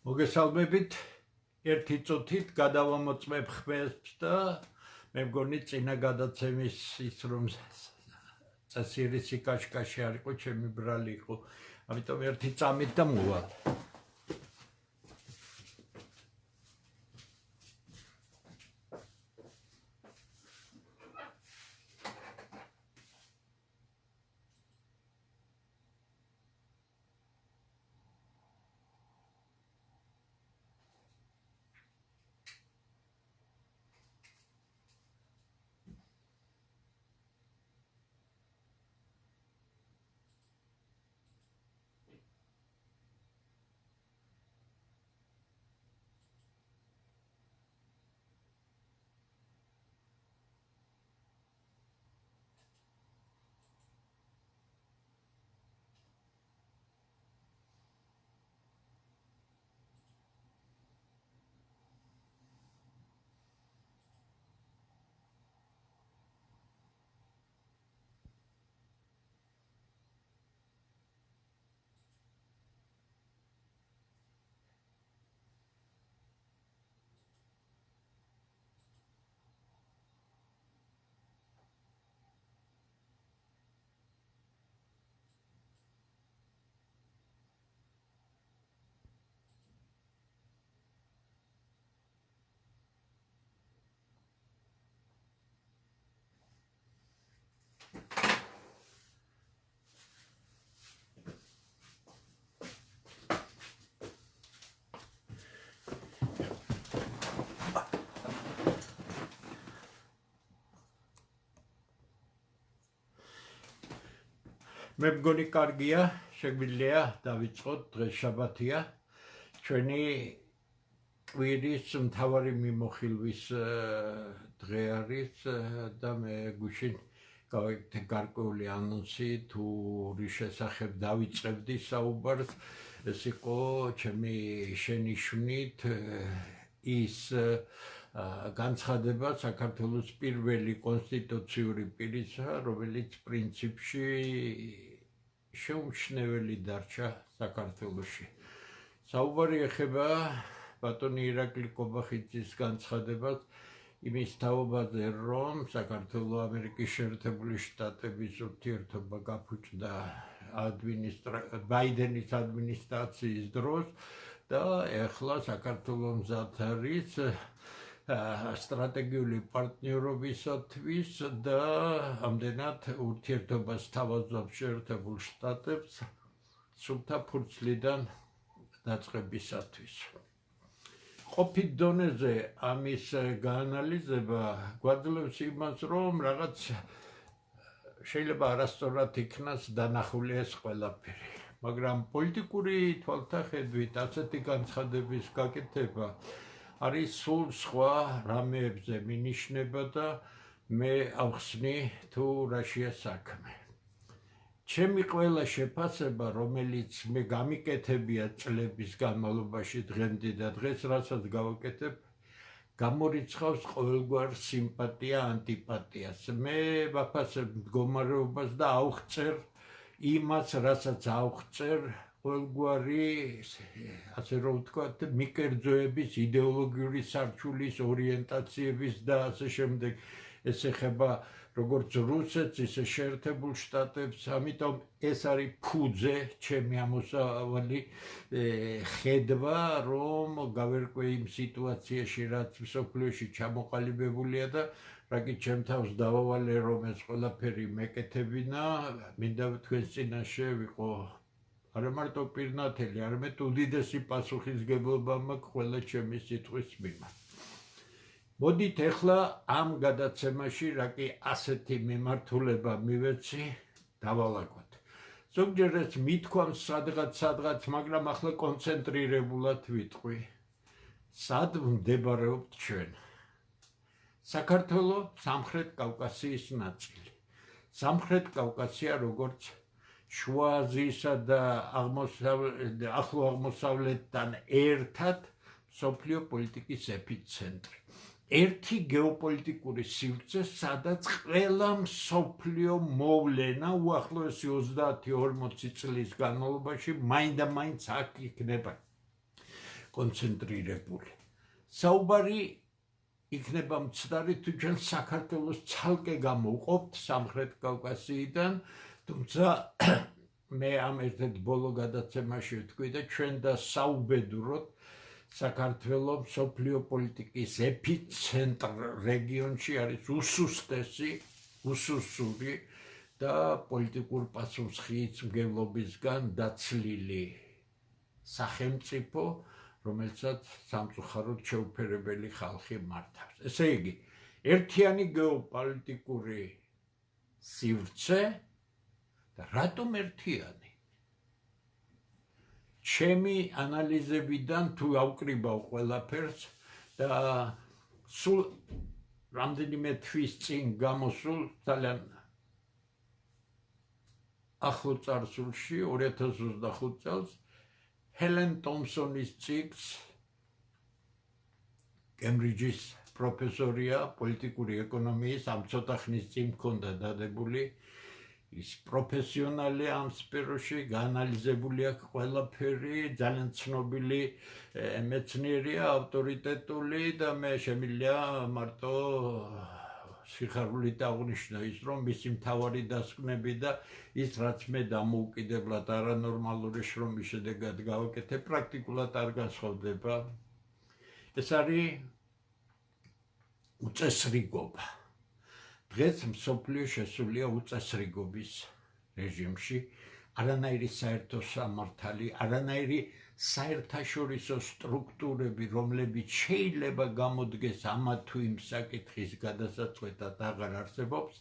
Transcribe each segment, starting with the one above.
მოგესალმებით, ერთი წუთით გადავამოწმებ ხმებს და მე მგონი წინა გადაცემის ის რომ წესიერი კაშკაში არ იყო, ჩემი ბრალი იყო. ამიტომ ერთი წამით და მოვალ. მე მგონი კარგია, შეგვიძლია დავიწყოთ, დღეს შაბათია. ჩვენი კვირის მთავარი მიმოხილვის დღე არის და მე გუშინ გავაკეთე გარკვეული ანონსი თუ რის შესახებ დავიწყებდი საუბარს. ეს იყო ჩემი შენიშვნით ის განცხადება საქართველოს პირველი კონსტიტუციური პირისა, რომელიც პრინციპში შეუმჩნეველი დარჩა საქართველოში. საუბარი ეხება ბატონი ირაკლი კობახიძის განცხადებას იმის თაობაზე, რომ საქართველოს ამერიკის შეერთებული შტატების ურთიერთობა გაფუჭდა ბაიდენის ადმინისტრაციის დროს და ეხლა საქართველოს მზად არის სტრატეგიული პარტნიორობისათვის და ამდენად ურთიერთობას თავაზობს შეერთებულ შტატებს სულთა ფურცლიდან დაწყებისათვის. ყოფით დონეზე ამის გაანალიზება გვაძლევს იმას, რომ რაღაც შეიძლება არასწორად იქნას დანახული ეს ყველაფერი, მაგრამ პოლიტიკური თვალთახედვით ასეთი განცხადების გაკეთება არის სულ სხვა რამეებზე მინიშნება და მე ავხსნი თუ რაშია საქმე. ჩემი ყველა შეფასება, რომელიც მე გამიკეთებია წლების განმავლობაში დღემდე და დღეს რასაც გავაკეთებ, გამორიცხავს ყოველგვარ სიმპათია, ანტიპათიას. მე ვაფასებ მდგომარეობას და ავხწერ იმას, რასაც ავხწერ ყოველგვარი, ასე რომ ვთქვათ, მიკერძოების, იდეოლოგიური სარჩულის, ორიენტაციების და ასე შემდეგ. ეს ეხება როგორც რუსეთს, ისე შეერთებულ შტატებს, ამიტომ ეს არის ფუძე, ჩემი ამოსავალი ხედვა, რომ გავერკვე იმ სიტუაციაში, რაც მსოფლიოში ჩამოყალიბებულია და რაკით ჩემ თავს დავავალე, რომ ეს ყველაფერი მეკეთებინა, მინდა თქვენს წინაშე ვიყო არა მარტო პირნათელი, არამედ უდიდესი პასუხისგებლობა მაქვს ყველა ჩემი სიტყვის მიმართ. მოდით ახლა ამ გადაცემაში რაკი ასეთი მიმართულება მივეცი დავალაგოთ. ზოგჯერ ეს მithქვამს სადღაც, მაგრამ ახლა კონცენტრირებულად ვიტყვი. სად მდებარეობთ ჩვენ? საქართველოს სამხრეთ კავკასიის ნაწილი. სამხრეთ კავკასია როგორც შუა აზიისა და ახლო აღმოსავლეთთან ერთად მსოფლიო პოლიტიკის ეპიცენტრი. ერთი გეოპოლიტიკური სივრცე, სადაც ყველა მსოფლიო მოვლენა უახლოესი 30-40 წლის განმავლობაში მაინდა-მაინც აქ იქნება. კონცენტრირებული. საუბარი იქნება მცდარი თუ ჩვენ საქართველოს ცალკე გამოვყოფთ სამხრეთ კავკასიიდან, თუმცა მე ამ ერთ-ერთ ბოლო გადაცემაში ვთქვი და ჩვენ და საუბედუროთ საქართველოს მსოფლიო პოლიტიკის ეპიცენტრ რეგიონში არის უსუსური და პოლიტიკურ პასუხისმგებლობისგან დაცლილი სახელმწიფო, რომელსაც სამწუხაროდ შეუფერებელი ხალხი მართავს. ესე იგი, ერთიანი გეოპოლიტიკური სივრცე და რატომ ერთიანი? ჩემი ანალიზებიდან თუ ავკრიბავ ყველაფერს და სულ რამდენიმე თვის წინ გამოსულ ძალიან ახლო წარსულში 2025 წელს ჰელენ ტომსონის ციკლს კემბრიჯის პროფესორია პოლიტიკური ეკონომიის ამ ცოტა ხნის წინ მქონდა დადებული ის პროფესიონალი ამ სფეროში გაანალიზებული აქვს ყველაფერი ძალიან ცნობილი მეცნიერია ავტორიტეტული და მე შემიძლია მარტო სიხარულით აღნიშნო ის რომ მისი მთავარი დასკვნები და ის რაც მე დამოუკიდებლად არანორმალური შრომის შედეგად გავაკეთე პრაქტიკულად არ განსხვავდება. ეს არის უწესრიგობა. დღეს მსოფლიო შესულია უწესრიგობის რეჟიმში, არანაირი საერთო სამართალი, არანაირი საერთაშორისო სტრუქტურები, რომლებიც შეიძლება გამოდგეს ამა თუ იმ საკითხის გადასაწყვეტად აღარ არსებობს,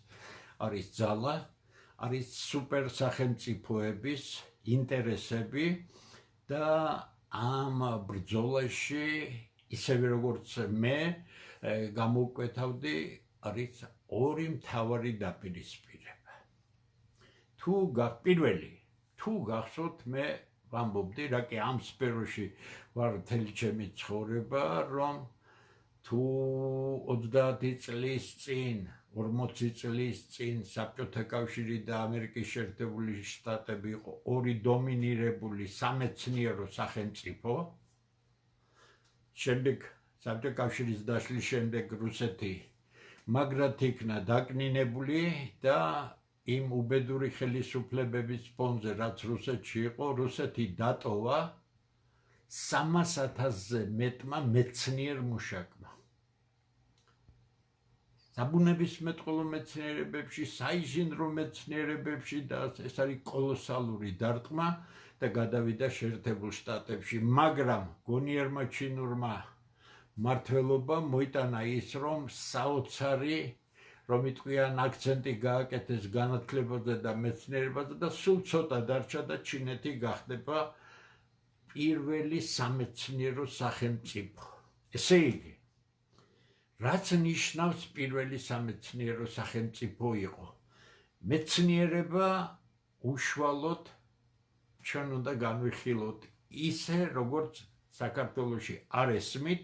არის ძალა, არის სუპერ სახელმწიფოების ინტერესები და ამ ბრძოლაში ისევე როგორც მე გამოვკვეთავდი არის ორი მთავარი დაპირისპირება. თუ გახსოვთ მე ვამბობდი, რა კი ამ სფეროში ვარ მთელი ჩემი ცხოვრება, რომ თუ 30 წლის წინ, 40 წლის წინ საბჭოთა კავშირი და ამერიკის შეერთებული შტატები იყო ორი დომინირებული სამეცნიერო სახელმწიფო, შემდეგ საბჭოთა კავშირის დაშლის შემდეგ რუსეთი მაგრად იქნა დაკნინებული და იმ უბედური ხელისუფლებების ფონზე, რაც რუსეთში იყო, რუსეთი დატოვა 300,000-ზე მეტმა მეცნიერ მუშაკმა. საბუნებისმეტყველო მეცნიერებებში, საინჟინრო მეცნიერებებში და ეს არის კოლოსალური დარტყმა და გადავიდა შეერთებულ შტატებში, მაგრამ გონიერმა ჩინურმა მმართველობა მოიტანა ის, რომ საოცარი რომ იტყვიან აქცენტი გააკეთეს განათლებაზე და მეცნიერებაზე და სულ ცოტა დარჩა და ჩინეთი გახდება პირველი სამეცნიერო სახელმწიფო. ესე იგი, რაც ნიშნავს პირველი სამეცნიერო სახელმწიფო იყო? მეცნიერება უშუალოდ ჩვენ უნდა განვიხილოთ ისე, როგორც საქართველოში არ ესმით,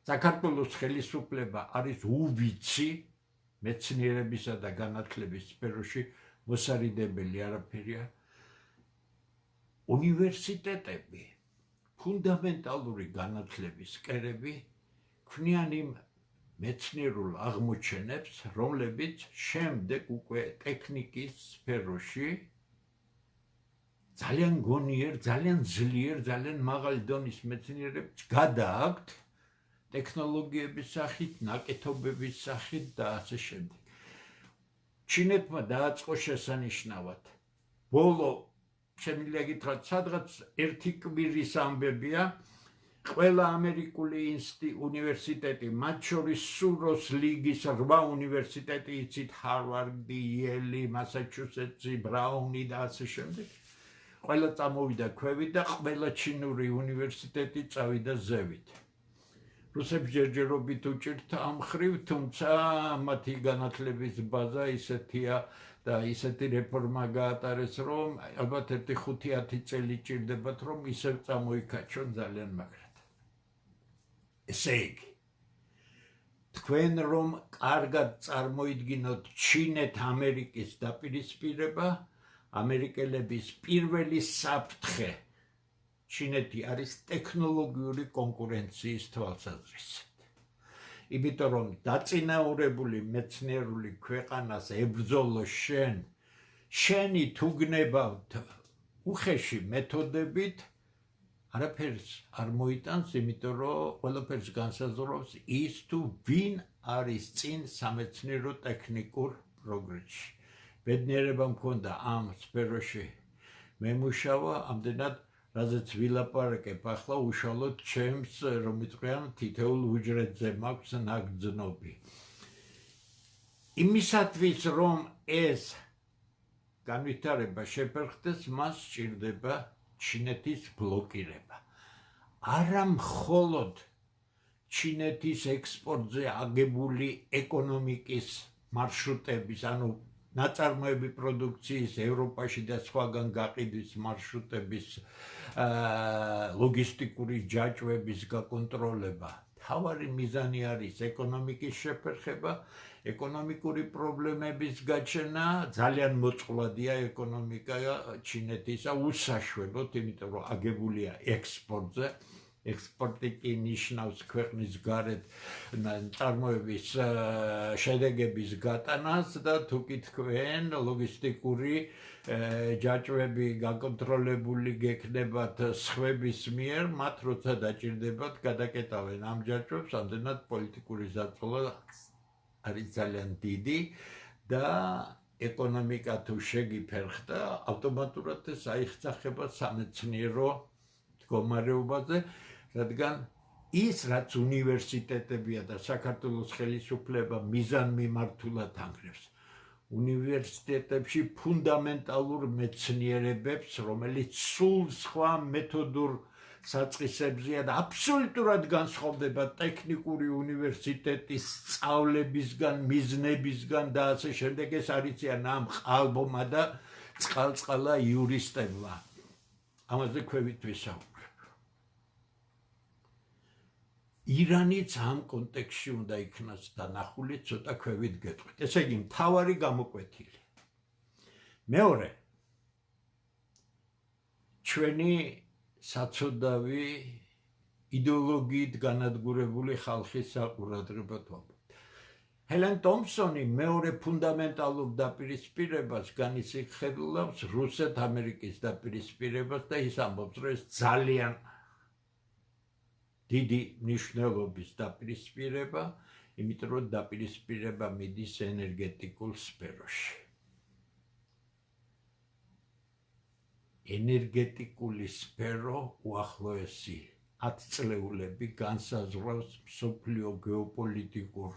საქართველოს ხელისუფლება არის უბიცი მეცნიერებისა და განათლების სფეროში მოსარიდებელი არაფერია. უნივერსიტეტები, ფუნდამენტალური განათლების კერები ქმნიან იმ მეცნიერულ აღმოჩენებს, რომლებიც შემდეგ უკვე ტექნიკის სფეროში ძალიან გონიერ, ძალიან ძლიერ, ძალიან მაღალი დონის მეცნიერებს გადააქვთ ტექნოლოგიების სახით, ნაკეთობების სახით და ასე შემდეგ. ჩინეთმა დააწყო შესანიშნავად. ბოლო შემიძლია გითხრათ, სადღაც ერთი კვირის ამბებია, ყველა ამერიკული უნივერსიტეტი, მათ შორის სუროს ლიგის 8 უნივერსიტეტი, იცით, ჰარვარდი, იელი, მასაჩუსეტსი, ბრაუნი და ასე შემდეგ. ყველა წამოვიდა ქვევით და ყველა ჩინური უნივერსიტეტი წავიდა ზევით. რუსებს ჯერჯერობით უჭირთ ამ ხრივ, თუმცა მათი განათლების ბაზა ისეთია და ისეთი რეფორმა გაატარეს, რომ ალბათ 1-5-10 წელი ჭირდებათ, რომ ისევ წამოიკაჩონ ძალიან მაგრად. ესე იგი, თქვენ რომ კარგად წარმოიდგინოთ ჩინეთ-ამერიკის დაპირისპირება, ამერიკელების პირველი საფრთხე ჩინეთი არის ტექნოლოგიური კონკურენციის თვალსაზრისით. იმიტომ რომ დაწინაურებული მეცნიერული ქვეყანას ებრძოლო შენი თუ გნებავთ უხეში მეთოდებით, არაფერს არ მოიტანს, იმიტომ რომ ყველაფერს განსაზღვრავს ის თუ ვინ არის წინ სამეცნიერო ტექნიკურ პროგრესში. ბედნიერება მქონდა ამ სფეროში მემუშავა, ამდენად რაზეც ვილაპარაკებ ახლა უშუალოდ ჩემს რომ იტყვიან თითოეულ უჯრედზე მაქვს ნაგრძნობი. იმისათვის რომ ეს განვითარება შეფერხდეს, მას სჭირდება ჩინეთის ბლოკირება. არა მხოლოდ ჩინეთის ექსპორტზე აგებული ეკონომიკის მარშრუტების, ანუ ნაწარმოები პროდუქციის ევროპაში და სხვაგან გაყიდვის მარშრუტების ლოგისტიკური ჯაჭვების გაკონტროლება. თავარი მიზანი არის ეკონომიკის შეფერხება, ეკონომიკური პრობლემების გაჩენა, ძალიან მოწყვლადია ეკონომიკა ჩინეთისა, უსაშველოდ, იმიტომ რომ აგებულია ექსპორტზე. ექსპორტი კი ნიშნავს ქვეყნის გარეთ წარმოების შედეგების გატანას და თუ კი თქვენ ლოგისტიკური ჯაჭვები გაკონტროლებული გექნებათ სხვების მიერ, მათ როცა დაჭირდებათ გადაკეტავენ ამ ჯაჭვებს, ამდენად პოლიტიკური ზარწმუნა არის ძალიან დიდი და ეკონომიკა თუ შეგიფერხდა, ავტომატურად ეს აიხსახება სამეცნიერო მდგომარეობაზე, რადგან ის, რაც უნივერსიტეტებია და საქართველოს ხელისუფლება მიზანმიმართულად ანგრევს, უნივერსიტეტებში ფუნდამენტალურ მეცნიერებებს, რომელიც სულ სხვა მეთოდურ საწყისებზეა და აბსოლუტურად განსხვავდება ტექნიკური უნივერსიტეტის სწავლებისგან, მიზნებისგან და ასე შემდეგ, ეს არიციან ამ ყალბომა და წყალწყალა იურისტებმა. ამაზე ქვევით ვისაუბრებ. ირანიც ამ კონტექსტში უნდა იქნას დანახული, ცოტა ქვევით გეტყვით. ესე იგი, მთავარი გამოკვეთილი. მეორე, ჩვენი საცოდავი იდეოლოგიით განადგურებული ხალხის საყურადღებოდ ვამბობთ. ჰელენ თომპსონი მეორე ფუნდამენტალურ დაპირისპირებას განისიხილავს რუსეთ-ამერიკის დაპირისპირებას და ის ამბობს, რომ ეს ძალიან დიდი მნიშვნელობის დაპირისპირება, იმიტომ რომ დაპირისპირება მიდის ენერგეტიკულ სფეროში. ენერგეტიკული სფერო უახლოესი 10 წლეულები განსაზღვრავს მსოფლიო გეოპოლიტიკურ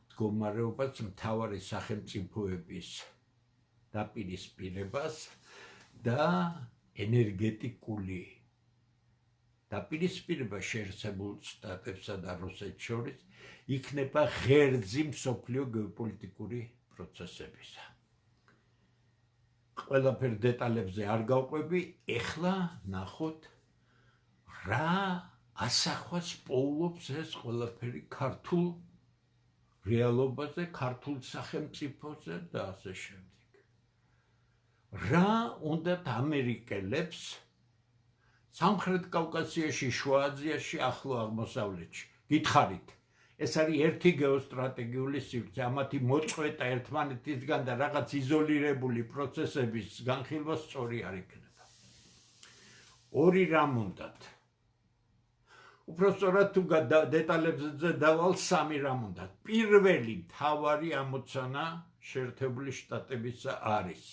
მდგომარეობას, მთავარი სახელმწიფოების დაპირისპირებას და ენერგეტიკული დაპირისპირება შეერთებულ შტატებსა და რუსეთს შორის იქნება ღერძი მსოფლიო გეოპოლიტიკური პროცესებისა. ყველაფერ დეტალებზე არ გავყვები, ეხლა ნახოთ რა ასახვას პოულობს ეს ყველაფერი ქართულ რეალობაზე, ქართულ სახელმწიფოზე და ასე შემდეგ. რა უნდათ ამერიკელებს სამხრეთ კავკასიაში, შუა აზიაში, ახლო აღმოსავლეთში. გითხარით, ეს არის ერთი გეოსტრატეგიული სივრცე, ამათი მოწყვეტა ერთმანეთისგან და რაღაც იზოლირებული პროცესების განხილვა სწორი არ იქნება. ორი რამ უნდათ. უпроსტორად თუ დეტალებზე დავალ სამი რამ უნდათ. პირველი მთავარი ამოცანა შეერთებული შტატებისა არის.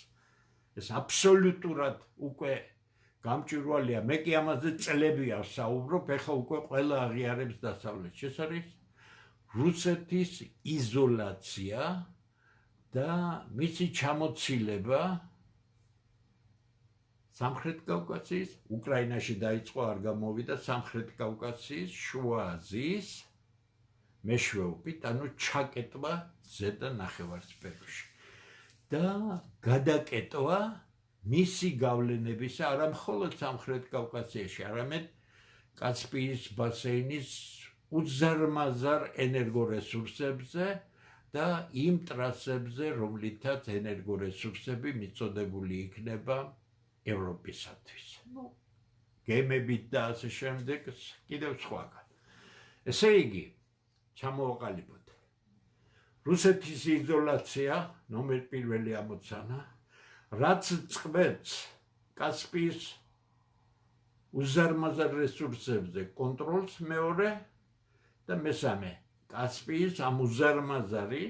ეს აბსოლუტურად უკვე გამჭვირვალეა, მე კი ამაზე წლები ვსაუბრობ, ეხლა უკვე ყველა აღიარებს დასავლეთში. ეს არის რუსეთის იზოლაცია და მისი ჩამოცილება სამხრეთ კავკასიის, უკრაინაში დაიწყო, არ გამოვიდა, სამხრეთ კავკასიის, შუა აზიის მეშვეობით, ანუ ჩაკეტვა ზედა ნახევარსფეროში და გადაკეტვა მისი გავლენებისა არა მხოლოდ სამხრეთ კავკასიაში, არამედ კასპიის ბასეინის უზარმაზარ ენერგორესურსებზე და იმ ტრასებზე, რომლითაც ენერგორესურსები მიწოდებული იქნება ევროპისათვის. გემებით და ასე შემდეგ, კიდევ სხვაგან. ესე იგი, ჩამოვაყალიბოთ. რუსეთის იზოლაცია, ნომერ პირველი ამოცანა, რაც წყვეტს კასპიის უზარმაზარ რესურსებზე კონტროლს მეორე და მესამე, კასპიის ამ უზარმაზარი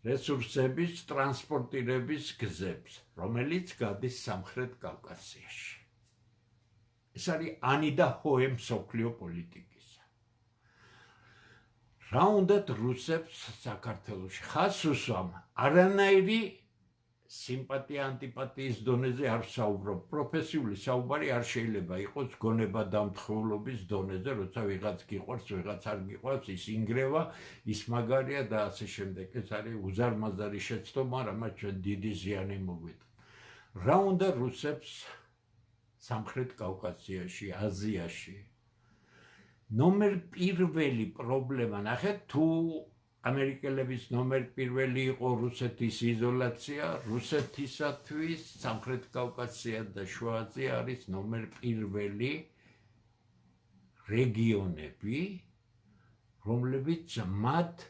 რესურსების ტრანსპორტირების გზებს, რომელიც გადის სამხრეთ კავკასიაში. ეს არის ანი და ჰოე მსოფლიო პოლიტიკისა. რა უნდათ რუსებს საქართველოში? ხას უსვამ, არანაირი სიმპათია ანტიპათიის დონეზე არ საუბრობ. პროფესიული საუბარი არ შეიძლება იყოს გონება დამთხევლობის დონეზე, როცა ვიღაც გიყვარს, ვიღაც არ გიყვარს, ის ინგრევა, ის მაგარია და ასე შემდეგ. ეს არის უზარმაზარი შეცდომა, რამაც ჩვენ დიდი ზიანი მოგვიწყდა. რა უნდა რუსებს სამხრეთ კავკასიაში, აზიაში? ნომერ პირველი პრობლემა, ნახეთ, თუ ამერიკელების ნომერ პირველი იყო რუსეთის იზოლაცია, რუსეთისათვის სამხრეთ კავკასია და შუა აზია არის ნომერ პირველი რეგიონები, რომლებიც მათ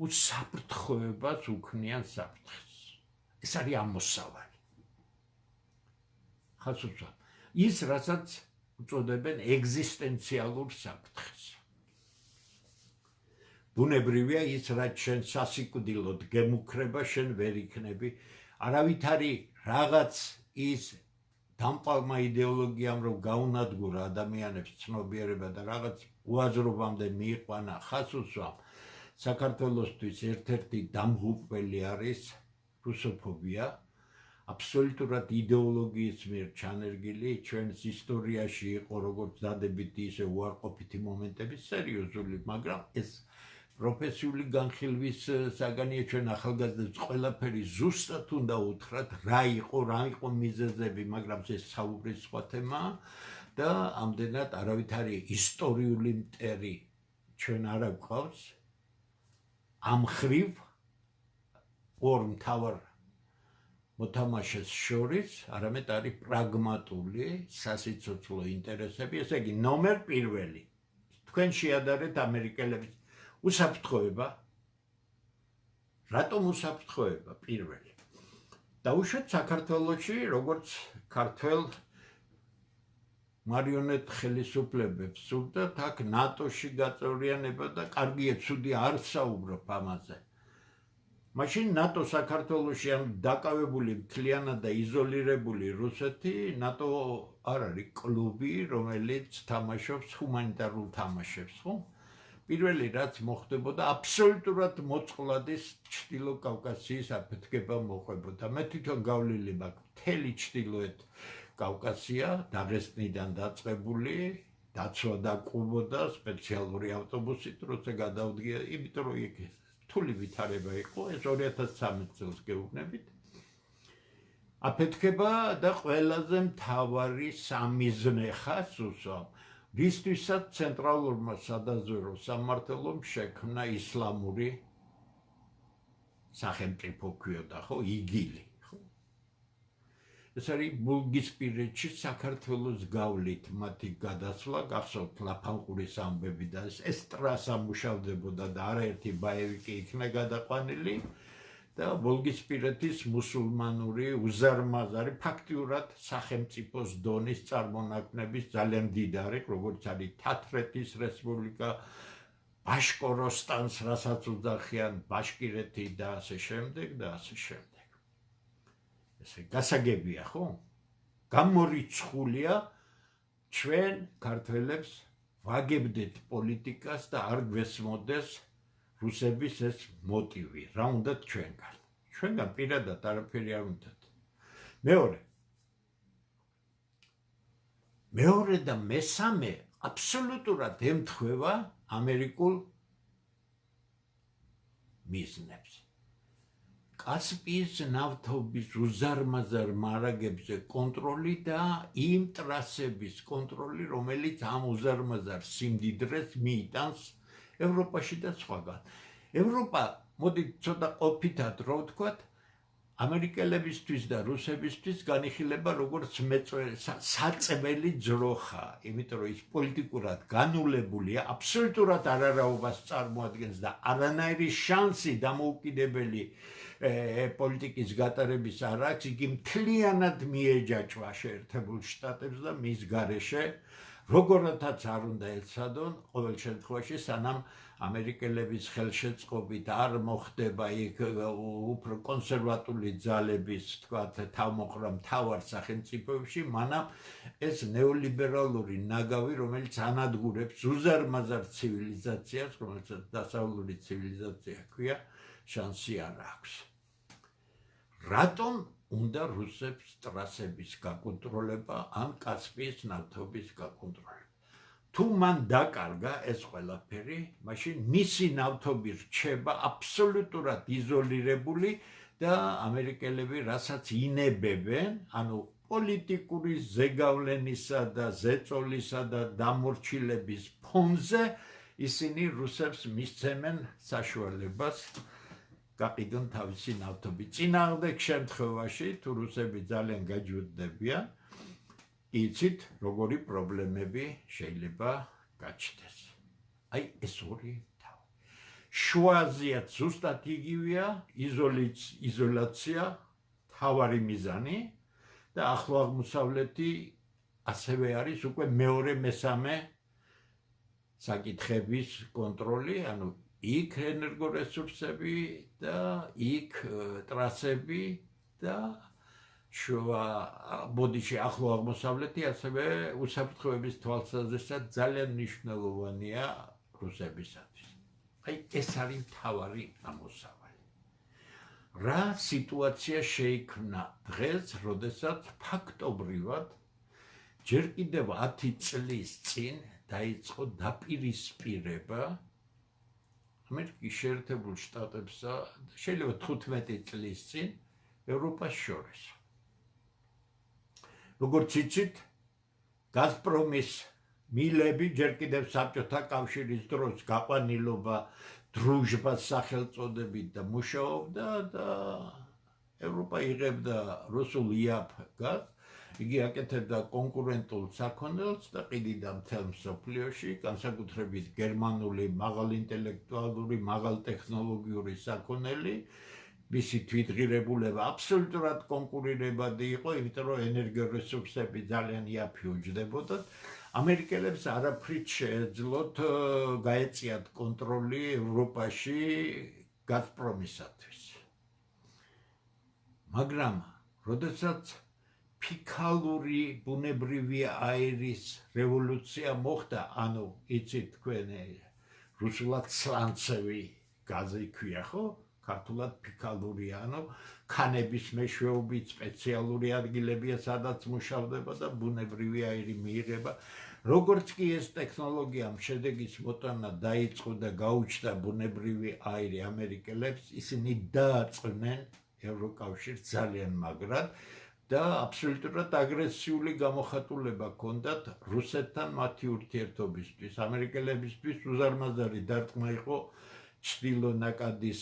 უსაფრთხოებას უქმნიან საფრთხეს. ეს არის ამოსავალი. ხას უსვამ. ის, რასაც უწოდებენ ეგზისტენციალურ საფრთხეს. ბუნებრივია ის, რაც შენ სასიკვდილოდ გემუქრება, შენ ვერ იქნები. არავითარი რაღაც ის დამპალმა იდეოლოგიამ, რომ გაუნადგურა ადამიანებს ცნობიერება და რაღაც უაზრობამდე მიიყვანა, ხას უსვამ. საქართველოსთვის ერთ-ერთი დამღუპველი არის რუსოფობია. აბსოლუტურად იდეოლოგიის მიერ ჩანერგილი, ჩვენს ისტორიაში იყო როგორც დადებითი, ისე უარყოფითი მომენტები, სერიოზული, მაგრამ ეს პროფესიული განხილვის საგანია. ჩვენ ახალგაზრდებს ყველაფერი ზუსტად უნდა უთხრათ, რა იყო მიზეზები, მაგრამ ეს საუბრის სხვა თემაა და ამდენად არავითარი ისტორიული მტერი ჩვენ არ გვყავს. ამ ხრივ ორ მთავარ მოთამაშეს შორის, არამედ არის პრაგმატული სასიცოცხლო ინტერესები. ესე იგი, ნომერ პირველი, თქვენ შეადარეთ ამერიკელების უსაფრთხოება. რატომ უსაფრთხოება პირველი? დაუშვათ საქართველოში, როგორც ქართველ მარიონეტ ხელისუფლებებს სურდათ აქ ნატოში გაწევრიანება და კარგია, ცუდი არ საუბრობ ამაზე. მაშინ ნატო საქართველოში ამ დაკავებული მთლიანად და იზოლირებული რუსეთი, ნატო არ არის კლუბი, რომელიც თამაშობს ჰუმანიტარულ თამაშებს, ხო? პირველი რაც მოხდებოდა, აბსოლუტურად მოწყვლადის ჩრდილო კავკასიის აფეთქება მოხდებოდა. მე თვითონ გავლილი მაქვს მთელი ჩრდილოეთ კავკასია, დაღესტნიდან დაწყებული, დაცვა დაყრუბოდა სპეციალური ავტობუსით, როცა გადავდგია, იმიტომ რომ იქ რთული ვითარება იყო, ეს 2013 წელს გეუბნებით. აფეთქება და ყველაზე მთავარი სამიზნე ხას უსვამ. რისთვისაც ცენტრალურმა სადაზვერვო სამმართველომ შექმნა ისლამური სახელმწიფო ქვიოდა, ხო, იგილი, ხო? ეს არის ბულგისპირეთში საქართველოს გავლით მათი გადასვლა, გახსოვთ ლაფანყურის ამბები და ეს ტრასა მუშავდებოდა და არაერთი ბაევიკი იქნა გადაყვანილი და ბულგისპირეთის მუსულმანური უზარმაზარი ფაქტიურად სახელმწიფოს დონის წარმონაქმნების ძალიან მდიდარი, როგორც არის თათრეთის რესპუბლიკა, ბაშკოროსტანს, რასაც უძახიან, ბაშკირეთი და ასე შემდეგ და ასე შემდეგ. ესე გასაგებია, ხო? გამორიცხულია ჩვენ ქართველებს ვაგებდეთ პოლიტიკას და არ გვესმოდეს რუსების ეს მოტივი. რა უნდათ ჩვენგან? ჩვენგან პირადად არაფერი არ უნდათ. მეორე და მესამე აბსოლუტურად ემთხვევა ამერიკულ მიზნებს. კასპიის ნავთობის უზარმაზარ მარაგებზე კონტროლი და იმ ტრასების კონტროლი, რომელიც ამ უზარმაზარ სიმდიდრეს მიიტანს ევროპაში და სხვაგან. ევროპა, მოდით ცოტა ყოფითად რო ვთქვათ, ამერიკელებისთვის და რუსებისთვის განიხილება როგორც საწეველი ძროხა, იმიტომ რომ ის პოლიტიკურად განულებულია, აბსოლუტურად არარაობას წარმოადგენს და არანაირი შანსი დამოუკიდებელი პოლიტიკის გატარების არ აქვს, იგი მთლიანად მიეჯაჭვა შეერთებულ შტატებს და მის გარეშე როგორთაც არ უნდა ეცადონ, ყოველ შემთხვევაში სანამ ამერიკელების ხელშეწყობით არ მოხდება იქ უფრო კონსერვატული ძალების, თქვათ, თავმოყრა მთავარ სახელმწიფოებში, მანამ ეს ნეოლიბერალური ნაგავი, რომელიც ანადგურებს უზარმაზარ ცივილიზაციას, რომელსაც დასავლური ცივილიზაცია ჰქვია, შანსი არ აქვს. რატომ უნდა რუსებს ტრასების გაკონტროლება ან კასპიის ნავთობის გაკონტროლება? თუ მან დაკარგა ეს ყველაფერი, მაშინ მისი ნავთობი რჩება აბსოლუტურად იზოლირებული და ამერიკელები რასაც ინებებენ, ანუ პოლიტიკური ზეგავლენისა და ზეწოლისა და დამორჩილების ფონზე ისინი რუსებს მისცემენ საშუალებას გაყიდონ თავისი ნავთობი. წინააღმდეგ შემთხვევაში, თუ რუსები ძალიან გაჯვდდებიან, იცით, როგორი პრობლემები შეიძლება გაჩნდეს. აი ეს ორი თავი. შუა აზიაც ზუსტად იგივეა, იზოლაცია, თავარი მიზანი და ახლო აღმოსავლეთი ასევე არის უკვე მეორე მესამე საკითხების კონტროლი, ანუ იქ ენერგორესურსები და იქ ტრასები და ბოდიში ახლო აღმოსავლეთი ასევე უსაფრთხოების თვალსაზრისით ძალიან მნიშვნელოვანია რუსებისათვის. აი ეს არის მთავარი ამოსავალი. რა სიტუაცია შეიქმნა დღეს, როდესაც ფაქტობრივად ჯერ კიდევ 10 წლის წინ დაიწყო დაპირისპირება ამერიკის შეერთებულ შტატებსა და შეიძლება 15 წლის წინ ევროპას შორის. როგორც იცით, გაზპრომის მილები ჯერ კიდევ საბჭოთა კავშირის დროს გაყვანილობა დრუჟბას სახელწოდებით და მუშაობდა და ევროპა იღებდა რუსულ იაფ გაზს, იგი აკეთებდა კონკურენტულ საქონელს და ყიდიდა მთელ მსოფლიოში, განსაკუთრებით გერმანული მაღალ ინტელექტუალური, მაღალ ტექნოლოგიური საქონელი, მისი თვითღირებულება აბსოლუტურად კონკურირებადი იყო, იმიტომ რომ ენერგორესურსები ძალიან იაფი უჯდებოდათ. ამერიკელებს არაფრით შეეძლოთ გაეწიათ კონტროლი ევროპაში გაზპრომისათვის. მაგრამ, როდესაც ფიქალური ბუნებრივი აირის რევოლუცია მოხდა, ანუ იცით თქვენ რუსულად სლანცევი გაზი ქვია, ხო? ქართულად ფიქალური, ანუ ქანების მეშვეობით სპეციალური ადგილებია, სადაც მუშავდება და ბუნებრივი აირი მიიღება. როგორც კი ეს ტექნოლოგიამ შედეგის მოტანა დაიწყო და გაუჩნდა ბუნებრივი აირი ამერიკელებს, ისინი დააწყვნენ ევროკავშირს ძალიან მაგრად და აბსოლუტურად აგრესიული გამოხატულება ჰქონდათ რუსეთთან მათი ურთიერთობისთვის. ამერიკელებისთვის უზარმაზარი დარტყმა იყო ჩრდილო ნაკადის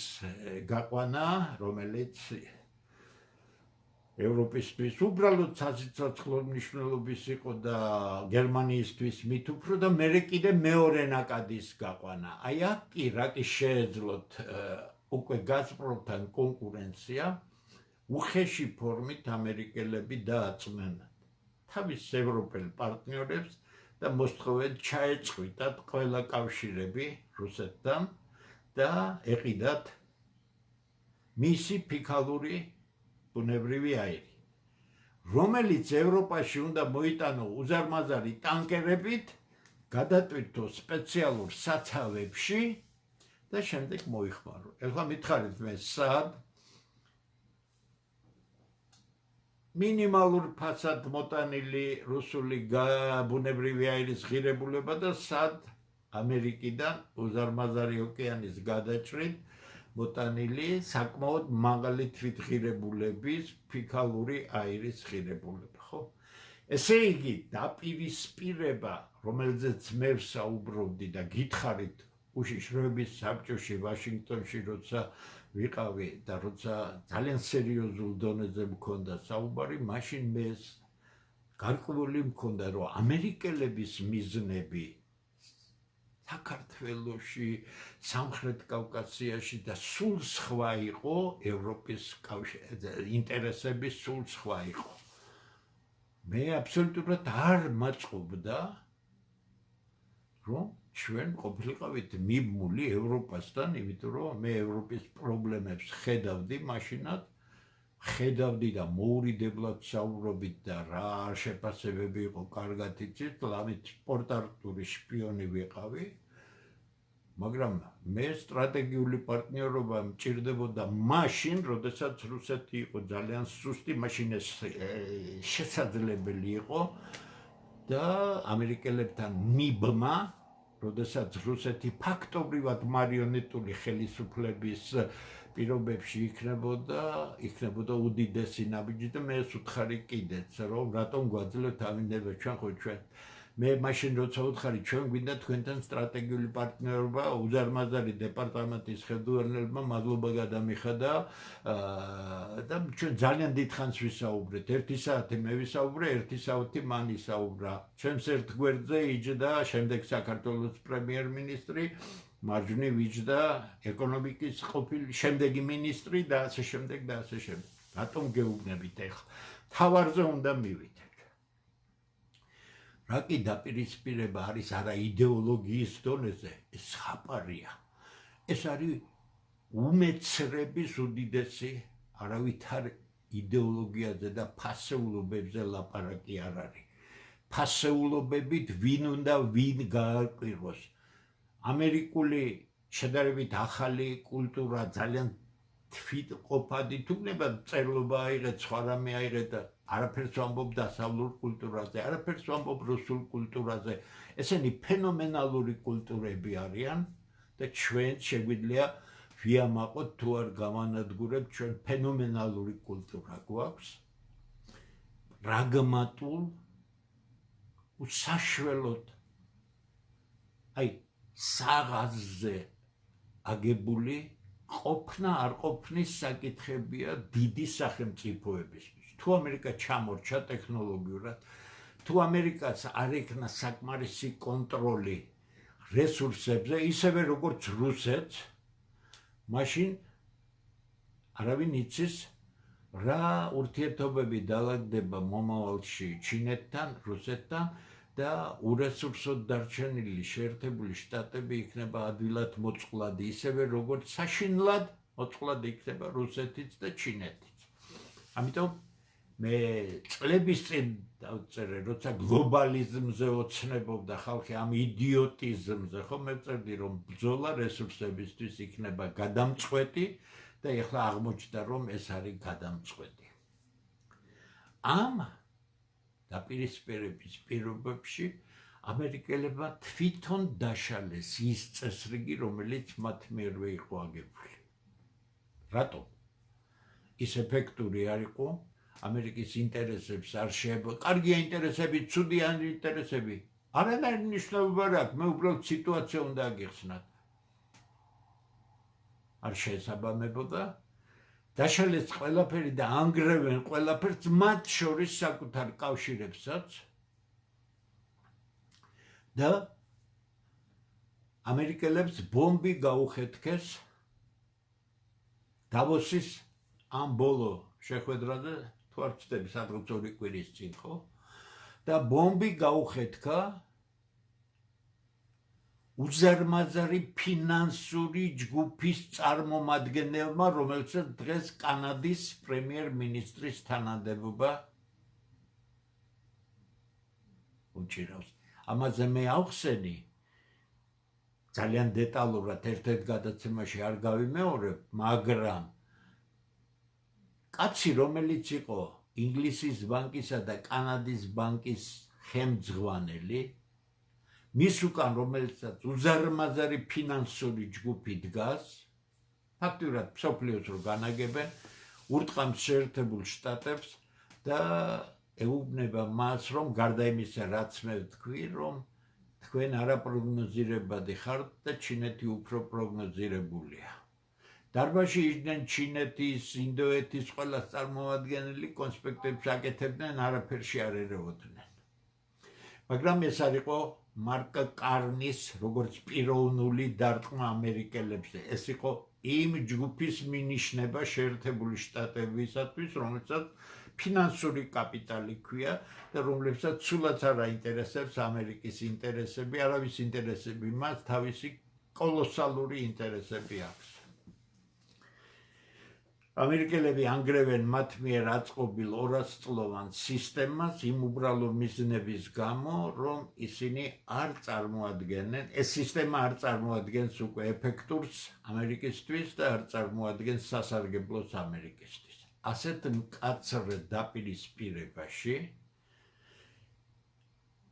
გაყვანა, რომელიც ევროპისთვის უბრალოდ საციცოცხლო მნიშვნელობის იყო და გერმანიისთვის მით უფრო და მერე კიდე მეორე ნაკადის გაყვანა. აი აქ კი რა კი შეეძლოთ უკვე გაზპრომთან კონკურენცია, უხეში ფორმით ამერიკელები დააწმენ თავის ევროპელ პარტნიორებს და მოსთხოვენ ჩაეწყვიტათ ყველა კავშირები რუსეთთან და ეყიდათ მისი ფიქალური ბუნებრივი აირი, რომელიც ევროპაში უნდა მოიტანო უზარმაზარი ტანკერებით, გადატვირთო სპეციალურ საცავებში და შემდეგ მოიხმარო. ეხლა მითხარით მე სად მინიმალურ ფასად მოტანილი რუსული ბუნებრივი აირის ღირებულება და სად ამერიკიდან უზარმაზარი ოკეანის გადაჭრით მოტანილი საკმაოდ მაღალი თვითღირებულების ფიქალური აირის ღირებულება, ხო? ესე იგი, დაპირისპირება, რომელზეც მე ვსაუბრობდი და გითხარით უშიშროების საბჭოში, ვაშინგტონში, როცა ვიყავი და როცა ძალიან სერიოზულ დონეზე მქონდა საუბარი, მაშინ მე გარკვეული მქონდა, რომ ამერიკელების მიზნები საქართველოში, სამხრეთ კავკასიაში და სულ სხვა იყო, ევროპის ინტერესები სულ სხვა იყო. მე აბსოლუტურად არ მაწყობდა, რომ ჩვენ ყოფილიყავით მიბმული ევროპასთან, იმიტომ რომ მე ევროპის პრობლემებს ხედავდი მაშინაც, ხედავდი და მოურიდებლად საუბრობით და რა შეფასებები იყო კარგად იცით, ლამით სპორტარტული შპიონი ვიყავი, მაგრამ მე სტრატეგიული პარტნიორობა მჭირდებოდა მაშინ, როდესაც რუსეთი იყო ძალიან სუსტი, მაშინ ეს შესაძლებელი იყო და ამერიკელებთან მიბმა, როდესაც რუსეთი ფაქტობრივად მარიონეტული ხელისუფლების პირობებში იქნებოდა უდიდესი ნაბიჯი და მე ეს უთხარი კიდეც, რომ რატომ გვაძლევთ ამინდება ჩვენ ხო ჩვენ. მე მაშინ როცა უთხარი ჩვენ გვინდა თქვენთან სტრატეგიული პარტნიორობა, უზარმაზარი დეპარტამენტის ხელმძღვანელებმა მადლობა გადამიხადა და ჩვენ ძალიან დიდხანს ვისაუბრეთ. 1 საათი მე ვისაუბრე, 1 საათი მან ისაუბრა. ჩემს ერთ გვერდზე იჯდა შემდეგ საქართველოს პრემიერ-მინისტრი, მარჯვნივ იჯდა ეკონომიკის ყოფილი შემდეგი მინისტრი და ასე შემდეგ და ასე შემდეგ. რატომ გეუბნებით ახლა? თავარზე უნდა მივიდეთ. რა კი დაპირისპირება არის არა იდეოლოგიის დონეზე, ეს ხაპარია. ეს არის უმეცრების უდიდესი, არავითარ იდეოლოგიაზე და ფასეულობებზე ლაპარაკი არ არის. ფასეულობებით ვინ უნდა ვინ გააკვირვოს. ამერიკული შედარებით ახალი კულტურა ძალიან თვითყოფადი თუნდება წერლობა აიღეთ, სხვა რამე აიღეთ და არაფერს ვამბობ დასავლურ კულტურაზე, არაფერს ვამბობ რუსულ კულტურაზე. ესენი ფენომენალური კულტურები არიან და ჩვენ შეგვიძლია ვიამაყოთ თუ არ გამანადგურებთ, ჩვენ ფენომენალური კულტურა გვაქვს. პრაგმატულ უსაშველოდ აი საღაზზე აგებული ყოფნა არ ყოფნის საკითხებია დიდი სახელმწიფოებისთვის. თუ ამერიკა ჩამორჩა ტექნოლოგიურად, თუ ამერიკაც არ ექნა საკმარისი კონტროლი რესურსებზე, ისევე როგორც რუსეთს, მაშინ არავინ იცის რა ურთიერთობები დალაგდება მომავალში ჩინეთთან, რუსეთთან და ურესურსოდ დარჩენილი შეერთებული შტატები იქნება ადვილად მოწყვლადი, ისევე როგორც საშინლად მოწყვლადი იქნება რუსეთიც და ჩინეთიც. ამიტომ მე წლების წინ დავწერე, როცა გლობალიზმზე ოცნებობდა ხალხი ამ იდიოტიზმზე, ხო მე წერდი, რომ ბრძოლა რესურსებისთვის იქნება გადამწყვეტი და ეხლა აღმოჩნდა, რომ ეს არის გადამწყვეტი. ამ დაპირისპირების პირობებში ამერიკელებმა თვითონ დაშალეს ის წესრიგი, რომელიც მათ მიერვე იყო აგებული. რატომ? ის ეფექტური არ იყო, ამერიკის ინტერესებს არ შეებო. კარგია ინტერესები, ცუდია ინტერესები. არანაირი მნიშვნელობა არ აქვს, მე უბრალოდ სიტუაცია უნდა აგიხსნათ. არ შეესაბამებოდა. დაშალეს ყველაფერი და ანგრევენ ყველაფერს, მათ შორის საკუთარ კავშირებსაც და ამერიკელებს ბომბი გაუხეთქეს დავოსის ამ ბოლო შეხვედრაზე, თუ არ ვცდები, სადღაც 2 კვირის წინ, ხო? და ბომბი გაუხეთქა უზარმაზარი ფინანსური ჯგუფის წარმომადგენელმა, რომელსაც დღეს კანადის პრემიერ-მინისტრის თანამდებობა უჭირავს. ამაზე მე ავხსენი ძალიან დეტალურად ერთ-ერთ გადაცემაში არ გავიმეორებ, მაგრამ კაცი, რომელიც იყო ინგლისის ბანკისა და კანადის ბანკის ხელმძღვანელი, მის უკან რომელსაც უზარმაზარი ფინანსური ჯგუფი დგას, ფაქტურად მსოფლიოს რო განაგებენ, ურტყამს შეერთებულ შტატებს და ეუბნება მას, რომ გარდა იმისა, რაც მე ვთქვი, რომ თქვენ არაპროგნოზირებადი ხართ და ჩინეთი უფრო პროგნოზირებულია. დარბაზში იჯდნენ ჩინეთის, ინდოეთის ყველა წარმომადგენელი კონსპექტებს აკეთებდნენ, არაფერში არ ერეოდნენ. მაგრამ ეს არ იყო მარკ კარნის როგორც პიროვნული დარტყმა ამერიკელებზე. ეს იყო იმ ჯგუფის მინიშნება შეერთებული შტატებისათვის, რომელსაც ფინანსური კაპიტალი ჰქვია და რომლებსაც სულაც არ აინტერესებს ამერიკის ინტერესები, არავის ინტერესები, მას თავისი კოლოსალური ინტერესები აქვს. ამერიკელები ანგრევენ მათ მიერ აწყობილ 200 წლოვან სისტემას იმ უბრალო მიზნების გამო, რომ ისინი არ წარმოადგენენ, ეს სისტემა არ წარმოადგენს უკვე ეფექტურს ამერიკისთვის და არ წარმოადგენს სასარგებლოს ამერიკისთვის. ასეთ მკაცრ დაპირისპირებაში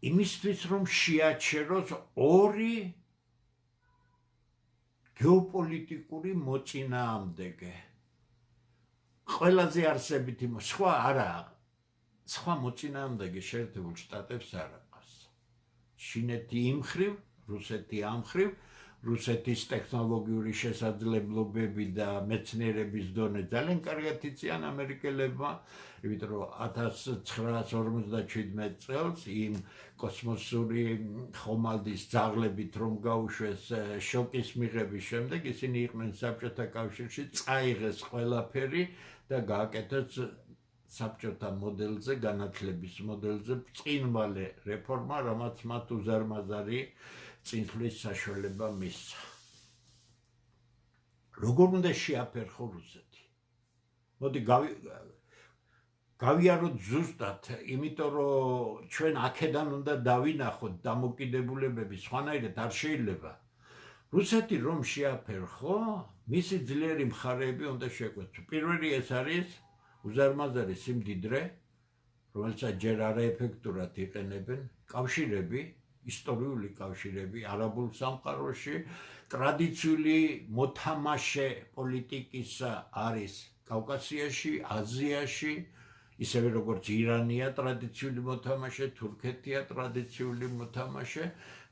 იმისთვის, რომ შეაჩეროს ორი გეოპოლიტიკური მოწინააღმდეგე. ყველაზე არსებითი სხვა არაა. სხვა მოწინააღმდეგე შეერთებულ შტატებს არ აქვს. ჩინეთი იმ მხრივ, რუსეთი ამ მხრივ, რუსეთის ტექნოლოგიური შესაძლებლობები და მეცნიერების დონე ძალიან კარგად იციან ამერიკელებმა, იმიტომ რომ 1957 წელს იმ კოსმოსური ხომალდის ძაღლებით რომ გაუშვეს შოკის მიღების შემდეგ, ისინი იყვნენ საბჭოთა კავშირში, წაიღეს ყველაფერი და გააკეთეს საბჭოთა მოდელზე, განათლების მოდელზე ბრწყინვალე რეფორმა, რამაც მათ უზარმაზარი წინსვლის საშუალება მისცა. როგორ უნდა შეაფერხო რუსეთი? მოდი გავიაროთ ზუსტად, იმიტომ რომ ჩვენ აქედან უნდა დავინახოთ დამოკიდებულებები, სხვანაირად არ შეიძლება. რუსეთი რომ შეაფერხო, მისი ძლიერი მხარეები უნდა შეკვეცო. პირველი ეს არის უზარმაზარი სიმდიდრე, რომელსაც ჯერ არაეფექტურად იყენებენ, კავშირები, ისტორიული კავშირები არაბულ სამყაროში, ტრადიციული მოთამაშე პოლიტიკისა არის კავკასიაში, აზიაში, ისევე როგორც ირანია ტრადიციული მოთამაშე, თურქეთია ტრადიციული მოთამაშე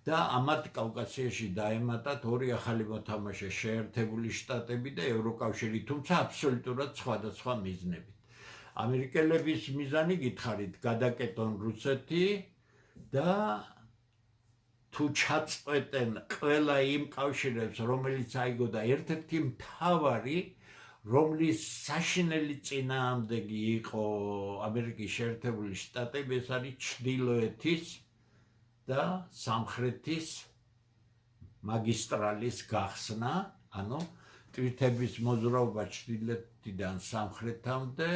და ამათ კავკასიაში დაემატათ ორი ახალი მოთამაშე, შეერთებული შტატები და ევროკავშირი, თუმცა აბსოლუტურად სხვადასხვა მიზნებით. ამერიკელების მიზანი გითხარით, გადაკეტონ რუსეთი და თუ ჩაწყვეტენ ყველა იმ კავშირებს, რომელიც აიგო და ერთ-ერთი მთავარი, რომლის საშინელი წინააღმდეგი იყო ამერიკის შეერთებული შტატები, ეს არის ჩრდილოეთის და სამხრეთის მაგისტრალის გახსნა, ანუ ტვირთების მოზრაობა ჩრდილოეთიდან სამხრეთამდე,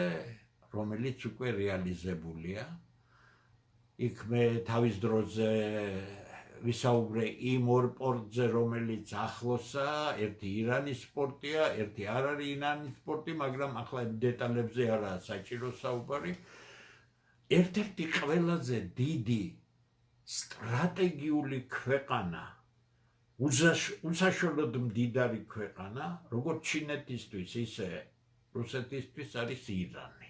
რომელიც უკვე რეალიზებულია. იქ მე თავის დროზე ვისაუბრე იმ ორ პორტზე, რომელიც ახლოსაა, ერთი ირანის პორტია, ერთი არ არის ირანის პორტი, მაგრამ ახლა დეტალებზე არაა საჭირო საუბარი. ერთ-ერთი ყველაზე დიდი სტრატეგიული ქვეყანა, უსაშველოდ მდიდარი ქვეყანა, როგორც ჩინეთისთვის, ისე რუსეთისთვის არის ირანი.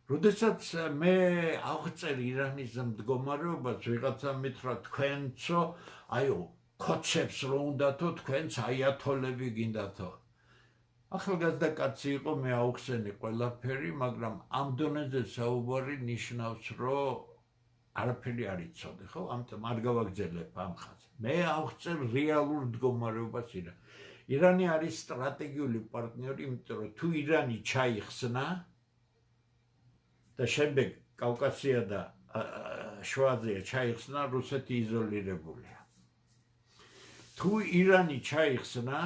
როდესაც მე აღწერ ირანის მდგომარეობას, ვიღაცა მითხრა, თქვენცო, აიო, ქოცებს რო უნდათო, თქვენც აიათოლები გინდათო. ახალგაზრდა კაცი იყო, მე აუხსენი ყველაფერი, მაგრამ ამ დონეზე საუბარი ნიშნავს, რომ არაფერი არ იცოდე, ხო? ამიტომ არ გავაგრძელებ ამ ხაზს. მე აღწერ რეალურ მდგომარეობას ირანს. ირანი არის სტრატეგიული პარტნიორი, იმიტომ რომ თუ ირანი ჩაიხსნა და შემდეგ კავკასია და შუა აზია ჩაიხსნა, რუსეთი იზოლირებულია. თუ ირანი ჩაიხსნა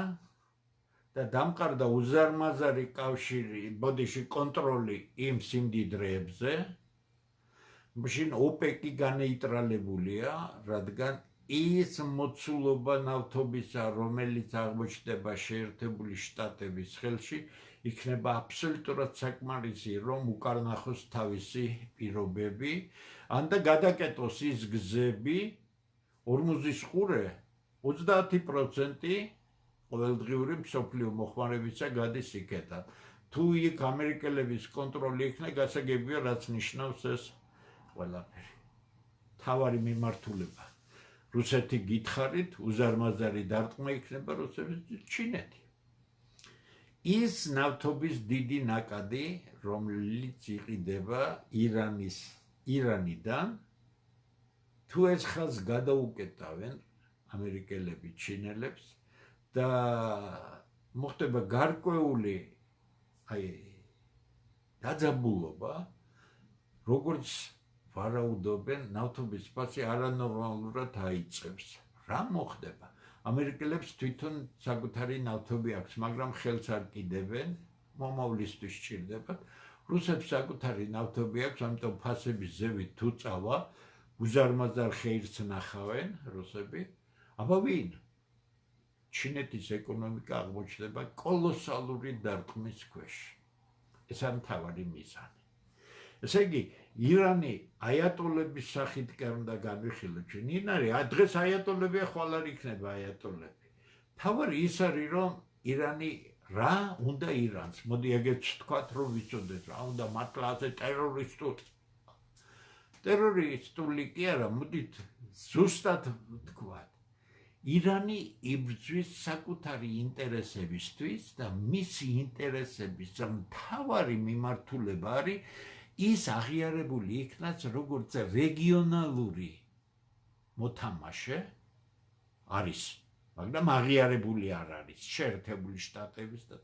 და დამყარდა უზარმაზარი კავშირი, ბოდიში კონტროლი იმ სიმდიდრეებზე, მაშინ ოპეკი განეიტრალებულია, რადგან ის მოცულობა ნავთობისა, რომელიც აღმოჩნდება შეერთებული შტატების ხელში, იქნება აბსოლუტურად საკმარისი, რომ უკარნახოს თავისი პირობები, ან და გადაკეტოს ის გზები, ორმუზის ყურე 30% ყოველდღიური მსოფლიო მოხმარებისა გადის იქედან. თუ იქ ამერიკელების კონტროლი იქნება, გასაგებია, რაც ნიშნავს ეს ყველაფერი. თავარი მიმართულება. რუსეთი გითხარით, უზარმაზარი დარტყმა იქნება რუსეთის ჩინეთი. ის ნავთობის დიდი ნაკადი, რომელიც იყიდება ირანიდან, თუ ეს ხაზს გადაუკეტავენ ამერიკელები ჩინელებს და მოხდება გარკვეული დაძაბულობა, როგორც ვარაუდობენ, ნავთობის სპასი არანორმალურად აიწევს. რა მოხდება? ამერიკელებს თვითონ საკუთარი ნავთობი აქვს, მაგრამ ხელს არ კიდევენ, მომავლისთვის სჭირდებათ. რუსებს საკუთარი ნავთობი აქვს, ამიტომ ფასების ზევით თუ წავა, უზარმაზარ ხეირს ნახავენ რუსები. აბა ვინ? ჩინეთის ეკონომიკა აღმოჩნდება კოლოსალური დარტყმის ქვეშ. ეს არის მთავარი მიზანი. ესე იგი, ირანი აიატოლების სახით კი არ უნდა განვიხილოთ. დღეს აიატოლებია, ხვალ არ იქნება აიატოლები. მთავარი ის არის, რომ ირანი რა უნდა ირანს. მოდი ეგეც ვთქვათ, რომ ვიცოდეთ, რა უნდა მართლა ასე ტერორისტული. ტერორისტული კი არა, მოდით ზუსტად ვთქვათ. ირანი იბრძვის საკუთარი ინტერესებისთვის და მისი ინტერესების მთავარი მიმართულება არის ის აღიარებული იქნას როგორც რეგიონალური მოთამაშე არის, მაგრამ აღიარებული არ არის შეერთებული შტატების და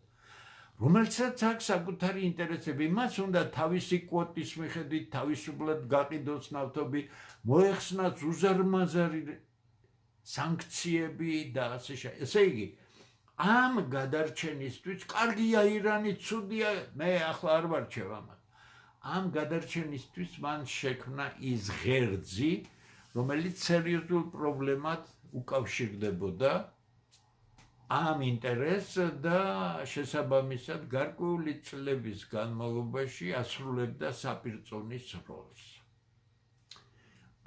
რომელსაც აქვს საკუთარი ინტერესები, მას უნდა თავისი კვოტის მიხედვით თავისუფლად გაყიდოს ნავთობი, მოეხსნას უზარმაზარი სანქციები და ასე შემდეგ. ესე იგი, ამ გადარჩენისთვის კარგია ირანი, ცუდია, მე ახლა არ ვარჩევ ამას. ამ გადარჩენისთვის მან შექმნა ის ღერძი, რომელიც სერიოზულ პრობლემად უკავშირდებოდა ამ ინტერესს და შესაბამისად გარკვეული წლების განმავლობაში ასრულებდა საპირწონის როლს.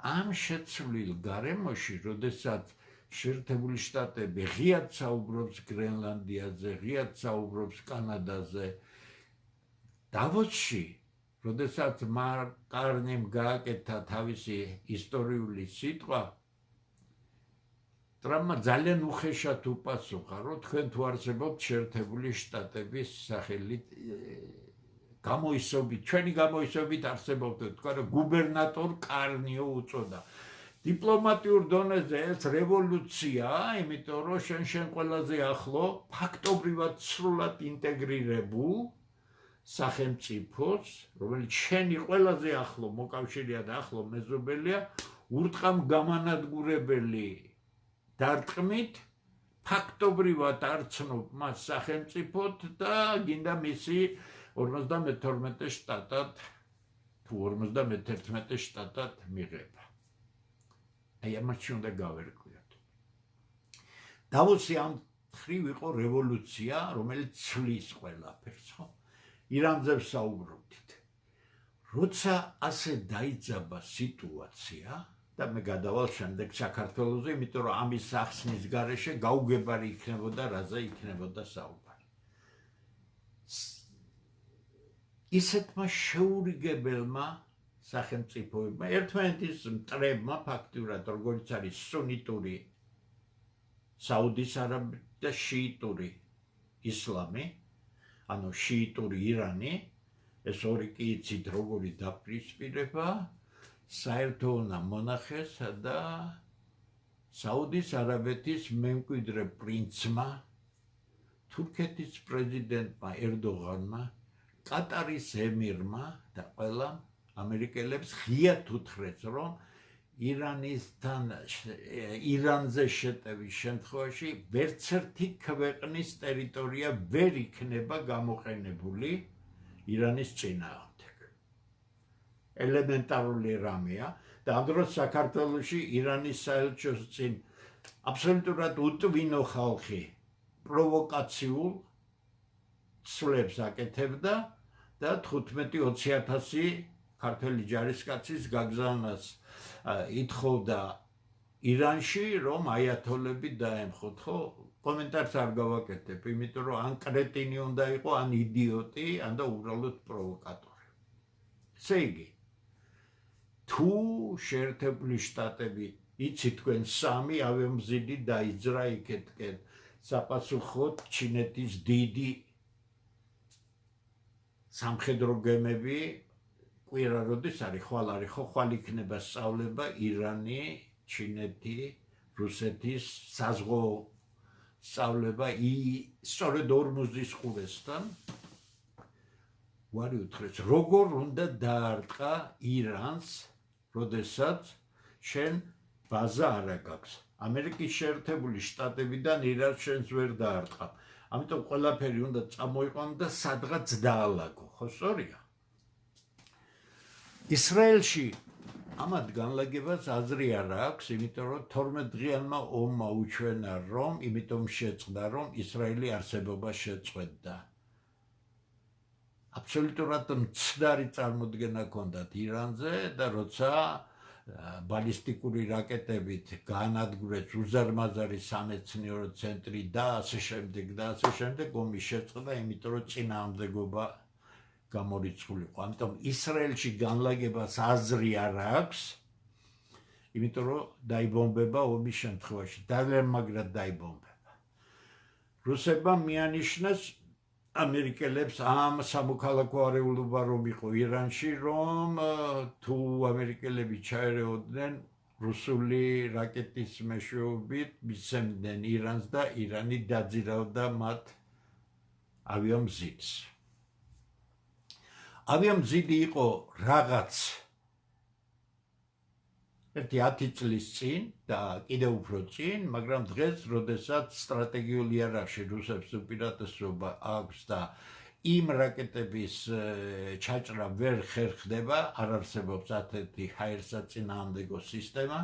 ამ შეცვლილ გარემოში, როდესაც შეერთებული შტატები ღიად საუბრობს გრენლანდიაზე, ღიად საუბრობს კანადაზე, დავოსში, როდესაც მაკ-კარტნიმ გააკეთა თავისი ისტორიული სიტყვა, ტრამპმა ძალიან უხეშად უპასუხა, რომ თქვენ თუ არსებობთ შეერთებული შტატების სახელით გამოისობით, ჩვენი გამოისობით არსებობთ, თქვა რომ გუბერნატორ კარნიო უწოდა. დიპლომატიურ დონეზე ეს რევოლუციაა, იმიტომ რომ შენ ყველაზე ახლო, ფაქტობრივად სრულად ინტეგრირებულ სახელმწიფოს, რომელიც შენი ყველაზე ახლო მოკავშირეა და ახლო მეზობელია, ურტყამ გამანადგურებელი დარტყმით, ფაქტობრივად არცნობ მას სახელმწიფოდ და გინდა მისი 52 შტატად თუ 51 შტატად მიღება. აი ამაში უნდა გავერკვიოთ. დავოსი ამ ხრივ იყო რევოლუცია, რომელიც ცვლის ყველაფერს, ხო? ირანზე ვსაუბრობთ. როცა ასე დაიძაბა სიტუაცია და მე გადავალ შემდეგ საქართველოზე, იმიტომ რომ ამის ახსნის გარეშე გაუგებარი იქნებოდა, რაზე იქნებოდა საუბარი. ისეთმა შეურიგებელმა სახელმწიფოებმა, ერთმანეთის მტრებმა ფაქტურად, როგორც არის სუნიტური საუდის არაბეთი და შიიტური ისლამი, ანუ შიიტური ირანი, ეს ორი კი იცით როგორი დაპირისპირება, საერთო უნდა მონახეს და საუდის არაბეთის მემკვიდრე პრინცმა, თურქეთის პრეზიდენტმა ერდოღანმა, კატარის ემირმა და ყველა ამერიკელებს ღიად უთხრეს, რომ ირანზე შეტევის შემთხვევაში ვერცერთი ქვეყნის ტერიტორია ვერ იქნება გამოყენებული ირანის წინააღმდეგ. ელემენტარული რამეა და ამ დროს საქართველოში ირანის საელჩოს წინ აბსოლუტურად უტვინო ხალხი პროვოკაციულ სვლებს აკეთებდა და 15-20,000 ქართველი ჯარისკაცის გაგზავნას ითხოვდა ირანში, რომ აიათოლები დაემხოთ, ხო? კომენტარს არ გავაკეთებ, იმიტომ რომ ან კრეტინი უნდა იყო, ან იდიოტი, ან და უბრალოდ პროვოკატორი. ესე იგი, თუ შეერთებული შტატები, იცით თქვენ, 3 ავიამზიდი დაიძრა იქეთკენ, საპასუხოდ ჩინეთის დიდი სამხედრო გემები კვირა როდის არის, ხვალ არის, ხო, ხვალ იქნება სწავლება ირანი, ჩინეთი, რუსეთის საზღვაო სწავლება სწორედ ორმუზის ყურესთან ვარი უთხრეს, როგორ უნდა დაარტყა ირანს, როდესაც შენ ბაზა არ აქვს. ამერიკის შეერთებული შტატებიდან ირანს შენს ვერ დაარტყა. ამიტომ ყველაფერი უნდა წამოიყვანო და სადღაც დაალაგო, ხო სწორია? ისრაელში ამათ განლაგებას აზრი არ აქვს, იმიტომ რომ 12 დღიანმა ომმა უჩვენა რომ, იმიტომ შეწყდა რომ ისრაელი არსებობა შეწყვეტდა. აბსოლუტურად მცდარი წარმოდგენა ჰქონდათ ირანზე და როცა ბალისტიკური რაკეტებით განადგურეს უზარმაზარი სამეცნიერო ცენტრი და ასე შემდეგ ომი შეწყდა, იმიტომ რომ წინააღმდეგობა გამორიცხული იყო. ამიტომ ისრაელში განლაგებას აზრი არ აქვს, იმიტომ რომ დაიბომბება ომის შემთხვევაში, ძალიან მაგრად დაიბომბება. რუსებმა მიანიშნეს ამერიკელებს ამ სამოქალაქო არეულობა რომ იყო ირანში, რომ თუ ამერიკელები ჩაერეოდნენ რუსული რაკეტის მეშვეობით მისცემდნენ ირანს და ირანი დაძირავდა მათ ავიამზიდს. ავიამზიდი იყო რაღაც ერთი 10 წლის წინ და კიდევ უფრო წინ, მაგრამ დღეს, როდესაც სტრატეგიული იარაღში რუსებს უპირატესობა აქვს და იმ რაკეტების ჩაჭრა ვერ ხერხდება, არ არსებობს ასეთი ჰაერსაწინააღმდეგო სისტემა,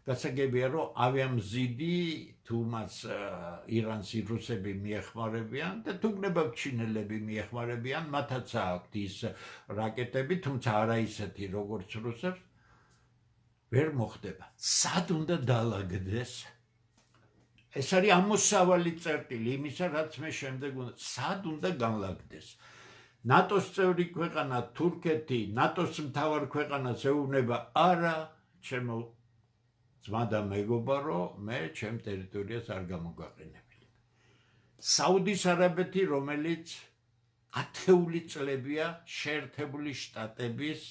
გასაგებია, რომ ავიამზიდი თუ მას ირანს რუსები მიეხმარებიან და თუ გნებავ ჩინელები მიეხმარებიან, მათაც აქვთ ის რაკეტები, თუმცა არა ისეთი, როგორც რუსებს, ვერ მოხდება. სად უნდა დაალაგდეს? ეს არის ამოსავალი წერტილი იმისა, რაც მე შემდეგ უნდა, სად უნდა განლაგდეს? ნატოს წევრი ქვეყანა თურქეთი, ნატოს მთავარ ქვეყანას ეუბნება, არა, ჩემო ძმა და მეგობარო, რომ მე ჩემ ტერიტორიას არ გამოგაყენებია. საუდის არაბეთი, რომელიც ათეული წლებია შეერთებული შტატების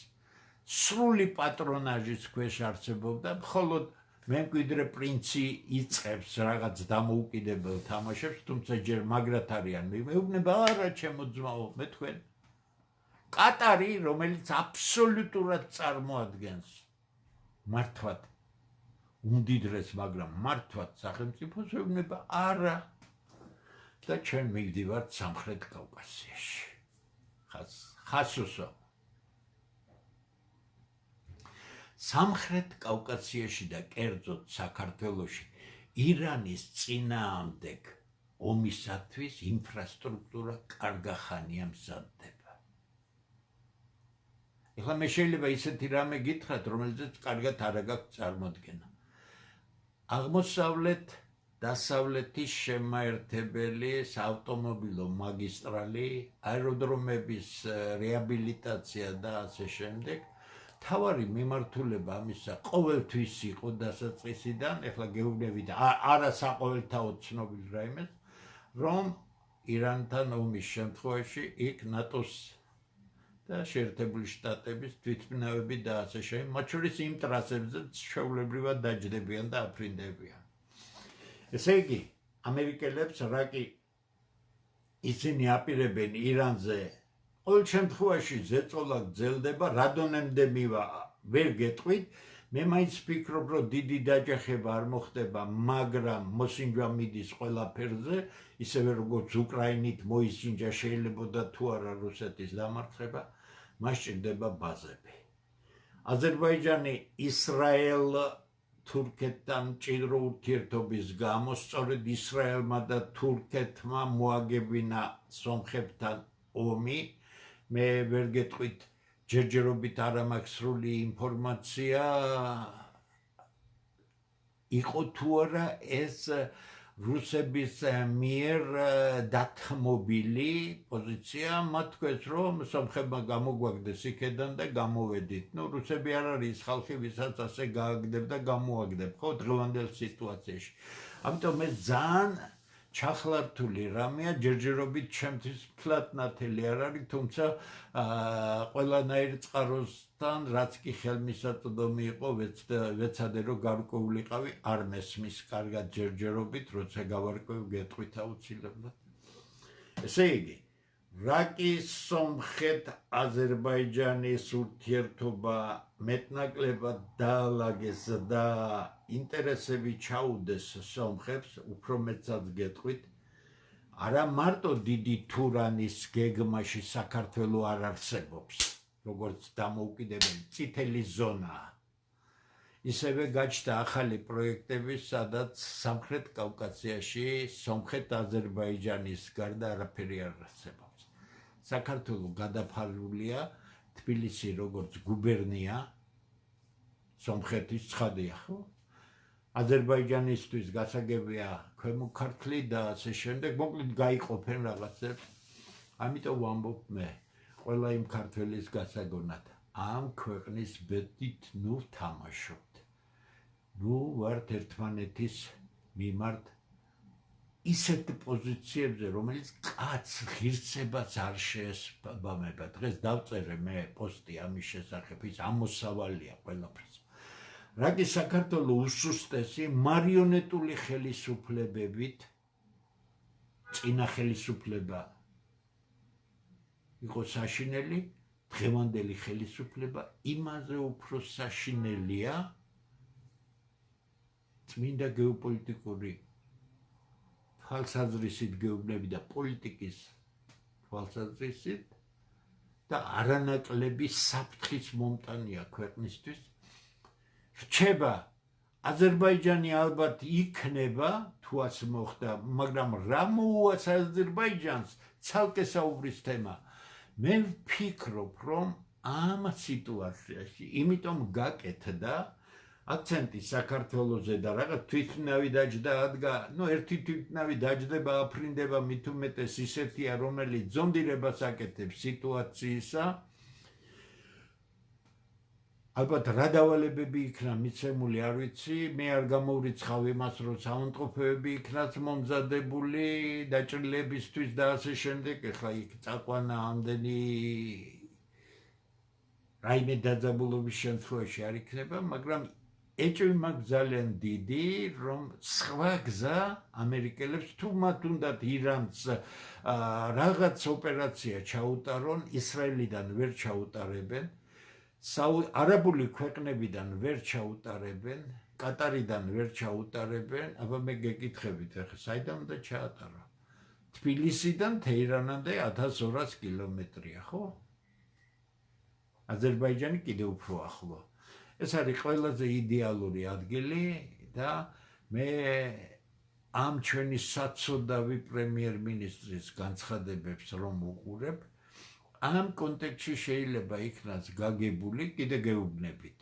სრული პატრონაჟის ქვეშ არსებობდა, მხოლოდ მემკვიდრე პრინცი იწყებს რაღაც დამოუკიდებელ თამაშებს, თუმცა ჯერ მაგრად არიან მეუბნება, არა ჩემო ძმაო, მე თქვენ კატარი, რომელიც აბსოლუტურად წარმოადგენს მართვად უმდიდრეს, მაგრამ მართვად სახელმწიფოს, ეუბნება, არა და ჩვენ მივდივართ სამხრეთ კავკასიაში. ხასუსო სამხრეთ კავკასიაში და კერძოდ საქართველოში ირანის წინააღმდეგ ომისათვის ინფრასტრუქტურა კარგახანია მზადდება. ეხლა მე შეიძლება ისეთი რამე გითხრათ, რომელზეც კარგად არ გაქვს წარმოდგენა. აღმოსავლეთ დასავლეთის შემაერთებელი საავტომობილო მაგისტრალი, აეროდრომების რეაბილიტაცია და ასე შემდეგ. თავარი მიმართულება ამისა ყოველთვის იყო დასაწყისიდან, ეხლა გეუბნები და არა საყოველთაო ცნობილ რაიმეს, რომ ირანთან ომის შემთხვევაში იქ ნატოს და შეერთებული შტატების თვითმფრინავები და ასე შემდეგ, მათ შორის იმ ტრასებზეც ჩვეულებრივად დაჯდებიან და აფრინდებიან. ესე იგი, ამერიკელებს რა კი ისინი აპირებენ ირანზე ყოველ შემთხვევაში ზეწოლა გრძელდება, რადონემდე მივა ვერ გეტყვით, მე მაინც ვფიქრობ, რომ დიდი დაჯახება არ მოხდება, მაგრამ მოსინჯვა მიდის ყველაფერზე, ისევე როგორც უკრაინით მოისინჯა შეიძლებოდა თუ არა რუსეთის დამარცხება, მას სჭირდება ბაზები. აზერბაიჯანი ისრაელ თურქეთთან მჭიდრო ურთიერთობის გამო, სწორედ ისრაელმა და თურქეთმა მოაგებინა სომხებთან ომი. მე ვერ გეტყვით ჯერჯერობით არა მაქვს სრული ინფორმაცია იყო თუ არა ეს რუსების მიერ დათმობილი პოზიცია, მათ თქვეს რომ სომხებმა გამოგვაგდეს იქედან და გამოვედით. ნუ რუსები არ არის ხალხი, ვისაც ასე გააგდებ და გამოაგდებ, ხო, დღევანდელ სიტუაციაში. ამიტომ მე ძალიან ჩახლართული რამეა, ჯერჯერობით ჩემთვის ფლატნათელი არ არის, თუმცა ყველანაირ წყაროსთან, რაც კი ხელმისაწვდომი იყო, ვეცადე რომ გარკვეულიყავი, არ მესმის კარგად ჯერჯერობით, როცა გავარკვევ გეტყვით აუცილებლად. ესე იგი, რა კი სომხეთ-აზერბაიჯანის ურთიერთობა მეტნაკლებად დაალაგეს და ინტერესები ჩაუდეს სომხებს, უფრო მეტსაც გეტყვით, არა მარტო დიდი თურანის გეგმაში საქართველო არ არსებობს, როგორც დამოუკიდებელი წითელი ზონაა. ისევე გაჩნდა ახალი პროექტები, სადაც სამხრეთ კავკასიაში სომხეთ-აზერბაიჯანის გარდა არაფერი არ არსებობს. საქართველო გადაფარულია თბილისი როგორც გუბერნია, სომხეთის ცხადია, ხო? აზერბაიჯანისთვის გასაგებია ქვემო ქართლი და ასე შემდეგ, მოკლედ გაიყოფენ რაღაცებს. ამიტომ ვამბობ მე, ყველა იმ ქართველის გასაგონად, ამ ქვეყნის ბედით ნუ თამაშობთ. ნუ ვართ ერთმანეთის მიმართ ისეთ პოზიციებზე, რომელიც კაც ღირსებას არ შეესაბამება. დღეს დავწერე მე პოსტი ამის შესახებ, ის ამოსავალია ყველაფერს. რა კი საქართველო უსუსტესი მარიონეტული ხელისუფლებებით, წინა ხელისუფლება იყო საშინელი, დღევანდელი ხელისუფლება იმაზე უფრო საშინელია წმინდა გეოპოლიტიკური თვალსაზრისით გეუბნები და პოლიტიკის თვალსაზრისით და არანაკლები საფრთხის მომტანია ქვეყნისთვის. რჩება აზერბაიჯანი ალბათ იქნება, თუ ასე მოხდა, მაგრამ რა მოუვას აზერბაიჯანს ცალკე საუბრის თემა. მე ვფიქრობ, რომ ამ სიტუაციაში, იმიტომ გაკეთდა აქცენტი საქართველოზე და რაღაც თვითმფრინავი დაჯდა ადგა, ერთი თვითმფრინავი დაჯდება, აფრინდება, მით უმეტეს ისეთია, რომელიც ზონდირებას აკეთებს სიტუაციისა. ალბათ რა დავალებები იქნა მიცემული, არ ვიცი, მე არ გამოვრიცხავ იმას, რომ საავადმყოფოები იქნას მომზადებული დაჭრილებისთვის და ასე შემდეგ. ეხლა იქ წაყვანა ამდენი რაიმე დაძაბულობის შემთხვევაში არ იქნება, მაგრამ ეჭვი მაქვს ძალიან დიდი, რომ სხვა გზა ამერიკელებს თუ მათ უნდათ ირანს რაღაც ოპერაცია ჩაუტარონ, ისრაელიდან ვერ ჩაუტარებენ, არაბული ქვეყნებიდან ვერ ჩაუტარებენ, კატარიდან ვერ ჩაუტარებენ. აბა მე გეკითხებით, ახლა საიდან უნდა ჩაატარო? თბილისიდან თეირანამდე 1200 კილომეტრია, ხო? აზერბაიჯანი კიდევ უფრო ახლო. ეს არის ყველაზე იდეალური ადგილი და მე ამ ჩვენი საცოდავი პრემიერ-მინისტრის განცხადებებს რომ უყურებ, ამ კონტექსტში შეიძლება იქნას გაგებული, კიდე გეუბნებით.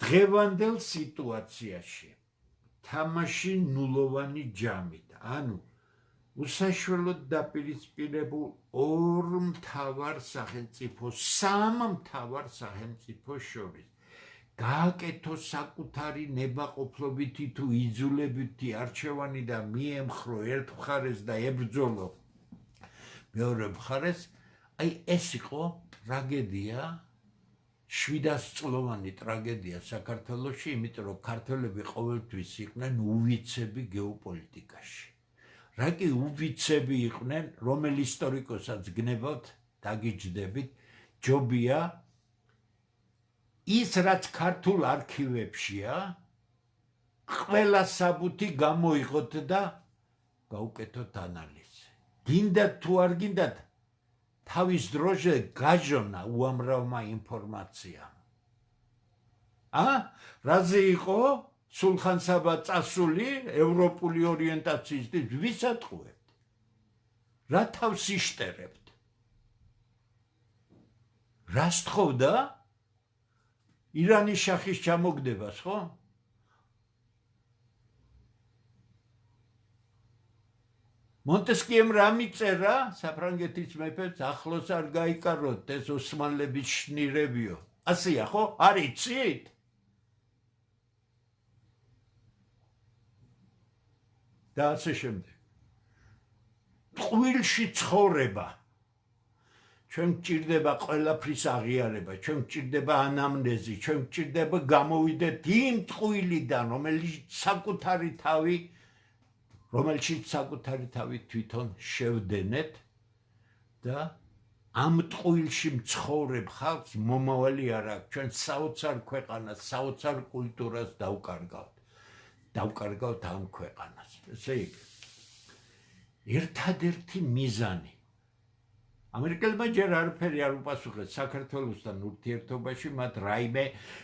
დღევანდელ სიტუაციაში თამაში ნულოვანი ჯამით, ანუ უსაშველოდ დაპირისპირებულ ორ მთავარ სახელმწიფოს, სამ მთავარ სახელმწიფოს შორის გააკეთო საკუთარი ნებაყოფლობითი თუ იძულებითი არჩევანი და მიემხრო ერთ მხარეს და ებრძოლო მეორე მხარეს, აი ეს იყო ტრაგედია, 700 წლოვანი ტრაგედია საქართველოში, იმიტომ რომ ქართველები ყოველთვის იყვნენ უვიცები გეოპოლიტიკაში. რა კი უვიცები იყვნენ, რომელ ისტორიკოსაც გნებავთ, დაგიჯდებით, ჯობია ის რაც ქართულ არქივებშია, ყველა საბუთი გამოიღოთ და გაუკეთოთ ანალიზი. გინდათ თუ არ გინდათ, თავის დროზე გაჟონა უამრავმა ინფორმაციამ. რაზე იყო სულხან-საბა წასული ევროპული ორიენტაციისთვის, ვის ატყუებთ? რა თავს იშტერებთ? რას თხოვდა? ირანის შახის ჩამოგდებას, ხო? მონტესკიემ რა მიწერა საფრანგეთის მეფეს, ახლოს არ გაიკაროთ ეს ოსმალების შნირებიო. ასეა, ხო? არ იცით? და ასე შემდეგ. ტყუილში ცხოვრება. ჩვენ გჭირდება ყველაფრის აღიარება, ჩვენ გჭირდება ანამნეზი, ჩვენ გჭირდება გამოვიდეთ იმ ტყუილიდან, რომელშიც საკუთარი თავი თვითონ შევდენეთ და ამ ტყუილში მცხოვრებ ხალხს მომავალი არ აქვს. ჩვენ საოცარ ქვეყანას, საოცარ კულტურას დავკარგავთ ამ ქვეყანას. ესე იგი, ერთადერთი მიზანი ამერიკელებმა ჯერ არაფერი არ უპასუხეს საქართველოსთან ურთიერთობაში, მათ რაიმე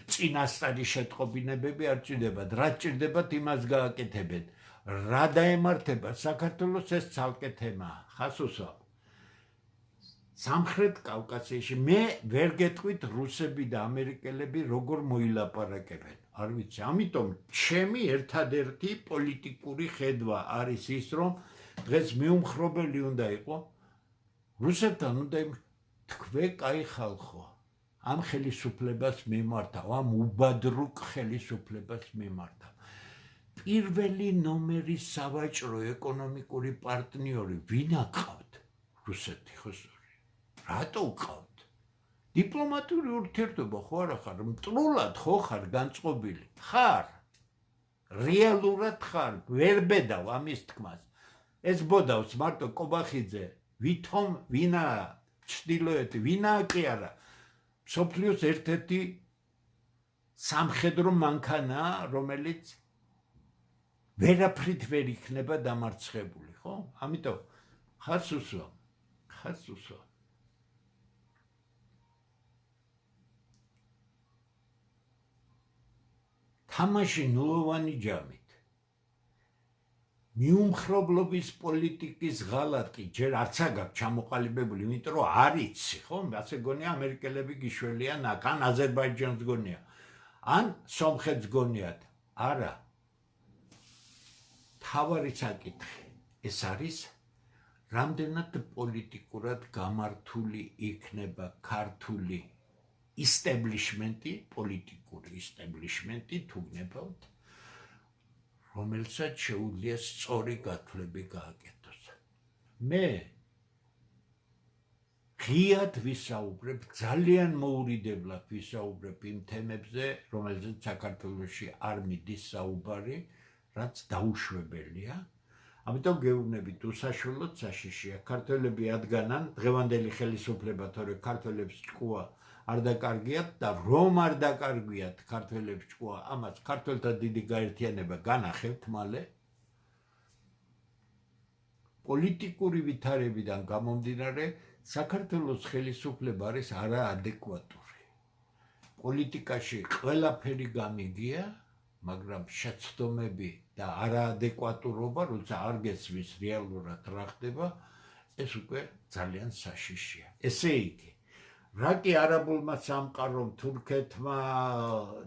წინასწარი შეტყობინებები არ ჭირდებათ. რა ჭირდებათ, იმას გააკეთებენ. რა დაემართება საქართველოს, ეს ცალკე თემაა. ხას უსვამ. სამხრეთ კავკასიაში მე ვერ გეტყვით რუსები და ამერიკელები როგორ მოილაპარაკებენ. არ ვიცი, ამიტომ ჩემი ერთადერთი პოლიტიკური ხედვა არის ის, რომ დღეს მიუმხრობელი უნდა იყო რუსებთან უნდა თქვენ კაი ხალხო, ამ ხელისუფლებას მიმართავ, ამ უბადრუკ ხელისუფლებას მიმართავ. პირველი ნომერი სავაჭრო ეკონომიკური პარტნიორი ვინ აკავთ? რუსეთი ხო? რატო უყავთ? დიპლომატიური ურთიერთობა ხო არა ხარ? მტრულად ხო ხარ განწყობილი? ხარ. რეალურად ხარ. ვერ ბედავ ამის თქმას. ეს ბოდავს მარტო კობახიძე, ვითომ ვინა ჩtildeოეთი, ვინა კი არა. მსოფლიოს ერთ-ერთი სამხედრო მანქანაა, რომელიც ვერაფრით ვერ იქნება დამარცხებული, ხო? ამიტომ ხარს უსვამ. თამაში ნულოვანი ჯამით. მიუმხრობლობის პოლიტიკის ღალატი ჯერ არც აგაქვს ჩამოყალიბებული, იმიტომ რომ არ იცი, ხო? ასე გონია ამერიკელები გიშველიან, ან აზერბაიჯანს გონია, ან სომხეთს გონიათ. არა. თავარი საკითხი ეს არის, რამდენად პოლიტიკურად გამართული იქნება ქართული ისტებლიშმენტი, პოლიტიკური ისტებლიშმენტი თუ გნებავთ, რომელსაც შეუძლია სწორი გათვლები გააკეთოს. მე ღიად ვისაუბრებ, ძალიან მოურიდებლად ვისაუბრებ იმ თემებზე, რომელზეც საქართველოში არ მიდის საუბარი, რაც დაუშვებელია. ამიტომ გეუბნებით, უსაშველოდ საშიშია. ქართველები ადგანან დღევანდელი ხელისუფლება, თორე ქართველებს ჭკუა არ დაკარგიათ და რომ არ დაკარგვიათ ქართველებს ჭკუა, ამას ქართველთა დიდი გაერთიანება განახევთ მალე. პოლიტიკური ვითარებიდან გამომდინარე, საქართველოს ხელისუფლება არის არაადეკვატური. პოლიტიკაში ყველაფერი გამიგია, მაგრამ შეცდომები და არაადეკვატურობა, როცა არ გესმის რეალურად რა ხდება, ეს უკვე ძალიან საშიშია. ესე იგი, რა კი არაბულმა სამყარომ, თურქეთმა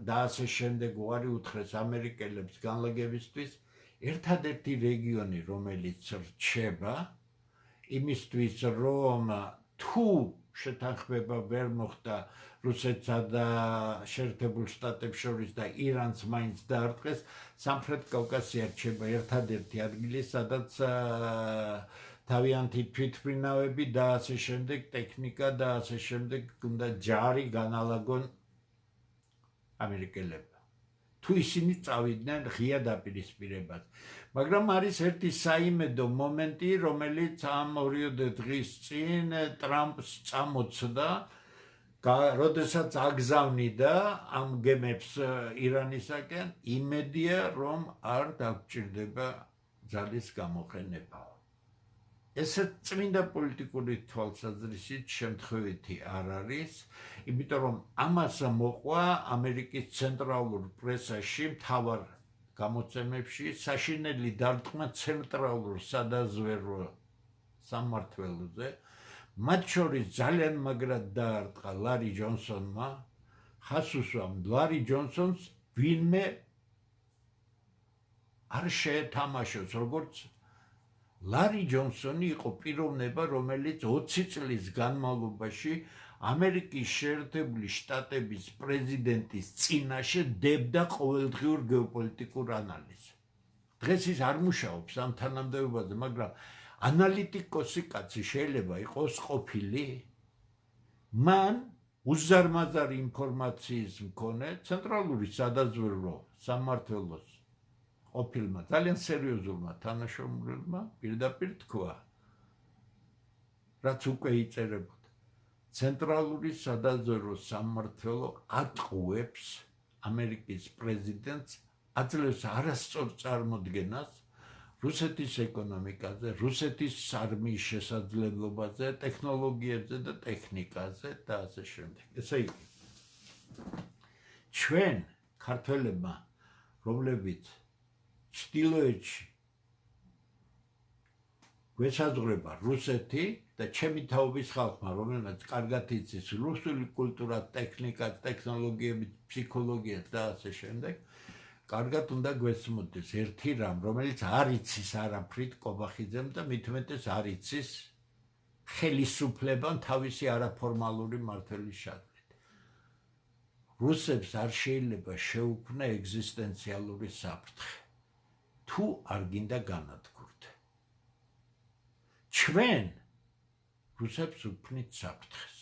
და ასე შემდეგ უარი უთხრეს ამერიკელებს განლაგებისთვის, ერთადერთი რეგიონი, რომელიც რჩება, იმისთვის, რომ თუ შეთანხმება ვერ მოხდა რუსეთსა და შეერთებულ შტატებს შორის და ირანს მაინც დაარტყეს, სამხრეთ კავკასია რჩება ერთადერთი ადგილი, სადაც თავიანთი თვითმფრინავები და ასე შემდეგ, ტექნიკა და ასე შემდეგ უნდა ჯარი განალაგონ ამერიკელებმა. თუ ისინი წავიდნენ ღია დაპირისპირებას. მაგრამ არის ერთი საიმედო მომენტი, რომელიც ამ 2 დღის წინ ტრამპს წამოწდა, როდესაც აგზავნიდა ამ გემებს ირანისაკენ, იმედია, რომ არ დაგჭირდება ძალის გამოყენება. ესე წმინდა პოლიტიკური თვალსაზრისით შემთხვევითი არ არის, იმიტომ რომ ამას მოყვა ამერიკის ცენტრალურ პრესაში, მთავარ გამოცემებში, საშინელი დარტყმა ცენტრალურ სადაზვერვო სამმართველოზე, მათ შორის ძალიან მაგრად დაარტყა ლარი ჯონსონმა, ხას უსვამ, ლარი ჯონსონს ვინმე არ შეეთამაშოს, როგორც ლარი ჯონსონი იყო პიროვნება, რომელიც 20 წლის განმავლობაში ამერიკის შეერთებული შტატების პრეზიდენტის წინაშე დებდა ყოველდღიურ გეოპოლიტიკურ ანალიზს. დღეს ის არ მუშაობს ამ თანამდებობაზე, მაგრამ ანალიტიკოსი კაცი შეიძლება იყოს ყოფილი, მან უზარმაზარი ინფორმაციის მქონე ცენტრალური სადაზვერვო სამმართველოს ყოფილმა ძალიან სერიოზულმა თანაშრომლებმა პირდაპირ თქვა, რაც უკვე იწერებოდა. ცენტრალური სადაზვერვო სამმართველო ატყუებს ამერიკის პრეზიდენტს, აძლევს არასწორ წარმოდგენას რუსეთის ეკონომიკაზე, რუსეთის არმიის შესაძლებლობაზე, ტექნოლოგიებზე და ტექნიკაზე და ასე შემდეგ. ესე იგი, ჩვენ ქართველებმა, რომლებიც ჩრდილოეთში გვესაზღვრება რუსეთი და ჩემი თაობის ხალხმა, რომელმაც კარგად იცის რუსული კულტურა, ტექნიკა, ტექნოლოგიები, ფსიქოლოგია და ასე შემდეგ, კარგად უნდა გვესმოდეს ერთი რამ, რომელიც არ იცის არაფრით კობახიძემ და მით უმეტეს არ იცის ხელისუფლებამ თავისი არაფორმალური მმართველის შადრით. რუსებს არ შეიძლება შეუქმნა ეგზისტენციალური საფრთხე, თუ არ გინდა განადგურდე. ჩვენ რუსებს ვქმნით საფრთხეს.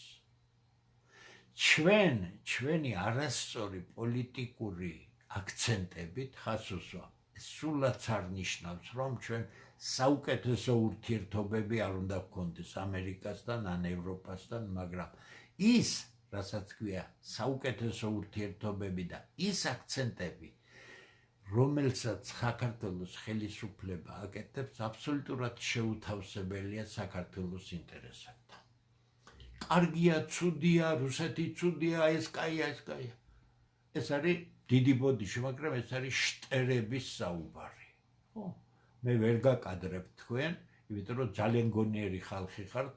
ჩვენი არასწორი პოლიტიკური აქცენტებით ხას უსვამ. სულაც არ ნიშნავს, რომ ჩვენ საუკეთესო ურთიერთობები არ უნდა გქონდეს ამერიკასთან ან ევროპასთან, მაგრამ ის, რასაც ქვია საუკეთესო ურთიერთობები და ის აქცენტები, რომელსაც საქართველოს ხელისუფლება აკეთებს, აბსოლუტურად შეუთავსებელია საქართველოს ინტერესებთან. კარგია, ცუდია, რუსეთი ცუდია, ეს კაია, ეს კაია. ეს არის დიდი ბოდიში, მაგრამ ეს არის შტერების საუბარი. მე ვერ გაკადრებ თქვენ, იმიტომ რომ ძალიან გონიერი ხალხი ხართ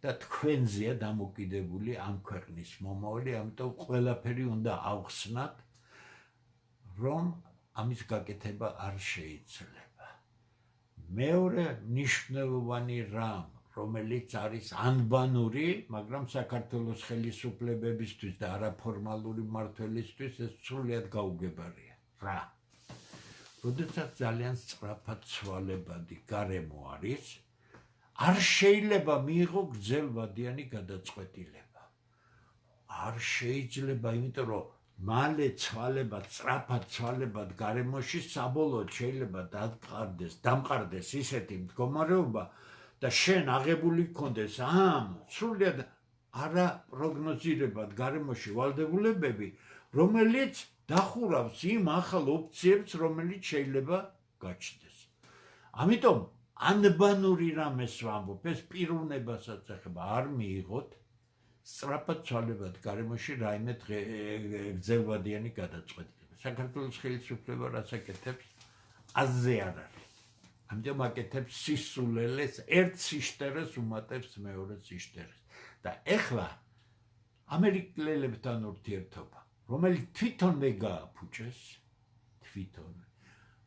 და თქვენზეა დამოკიდებული ამ ქვეყნის მომავალი, ამიტომ ყველაფერი უნდა ავხსნათ, რომ ამის გაკეთება არ შეიძლება. მეორე მნიშვნელოვანი რამ, რომელიც არის ანბანური, მაგრამ საქართველოს ხელისუფლებებისთვის და არაფორმალური მმართველისთვის ეს სრულიად გაუგებარია. რა? როდესაც ძალიან სწრაფად ცვალებადი გარემო არის, არ შეიძლება მიიღო გრძელვადიანი გადაწყვეტილება. არ შეიძლება, იმიტომ რომ მალე ცვალებად, სწრაფად ცვალებად გარემოში საბოლოოდ შეიძლება დამყარდეს ისეთი მდგომარეობა და შენ აღებული გქონდეს ამ სრულიად არაპროგნოზირებად გარემოში ვალდებულებები, რომელიც დახურავს იმ ახალ ოფციებს, რომელიც შეიძლება გაჩნდეს. ამიტომ ანბანური რამეს ვამბობ, ეს პიროვნებასაც ეხება, არ მიიღოთ სწრაფად ცვალებად გარემოში რაიმე გრძელვადიანი გადაწყვეტილება. საქართველოს ხელისუფლება რაც აკეთებს, აზზე არ არის. ამიტომ აკეთებს სისულელეს, ერთ სიშტერეს უმატებს მეორე სიშტერეს. და ეხლა ამერიკელებთან ურთიერთობა, რომელიც თვითონვე გააფუჭეს, თვითონ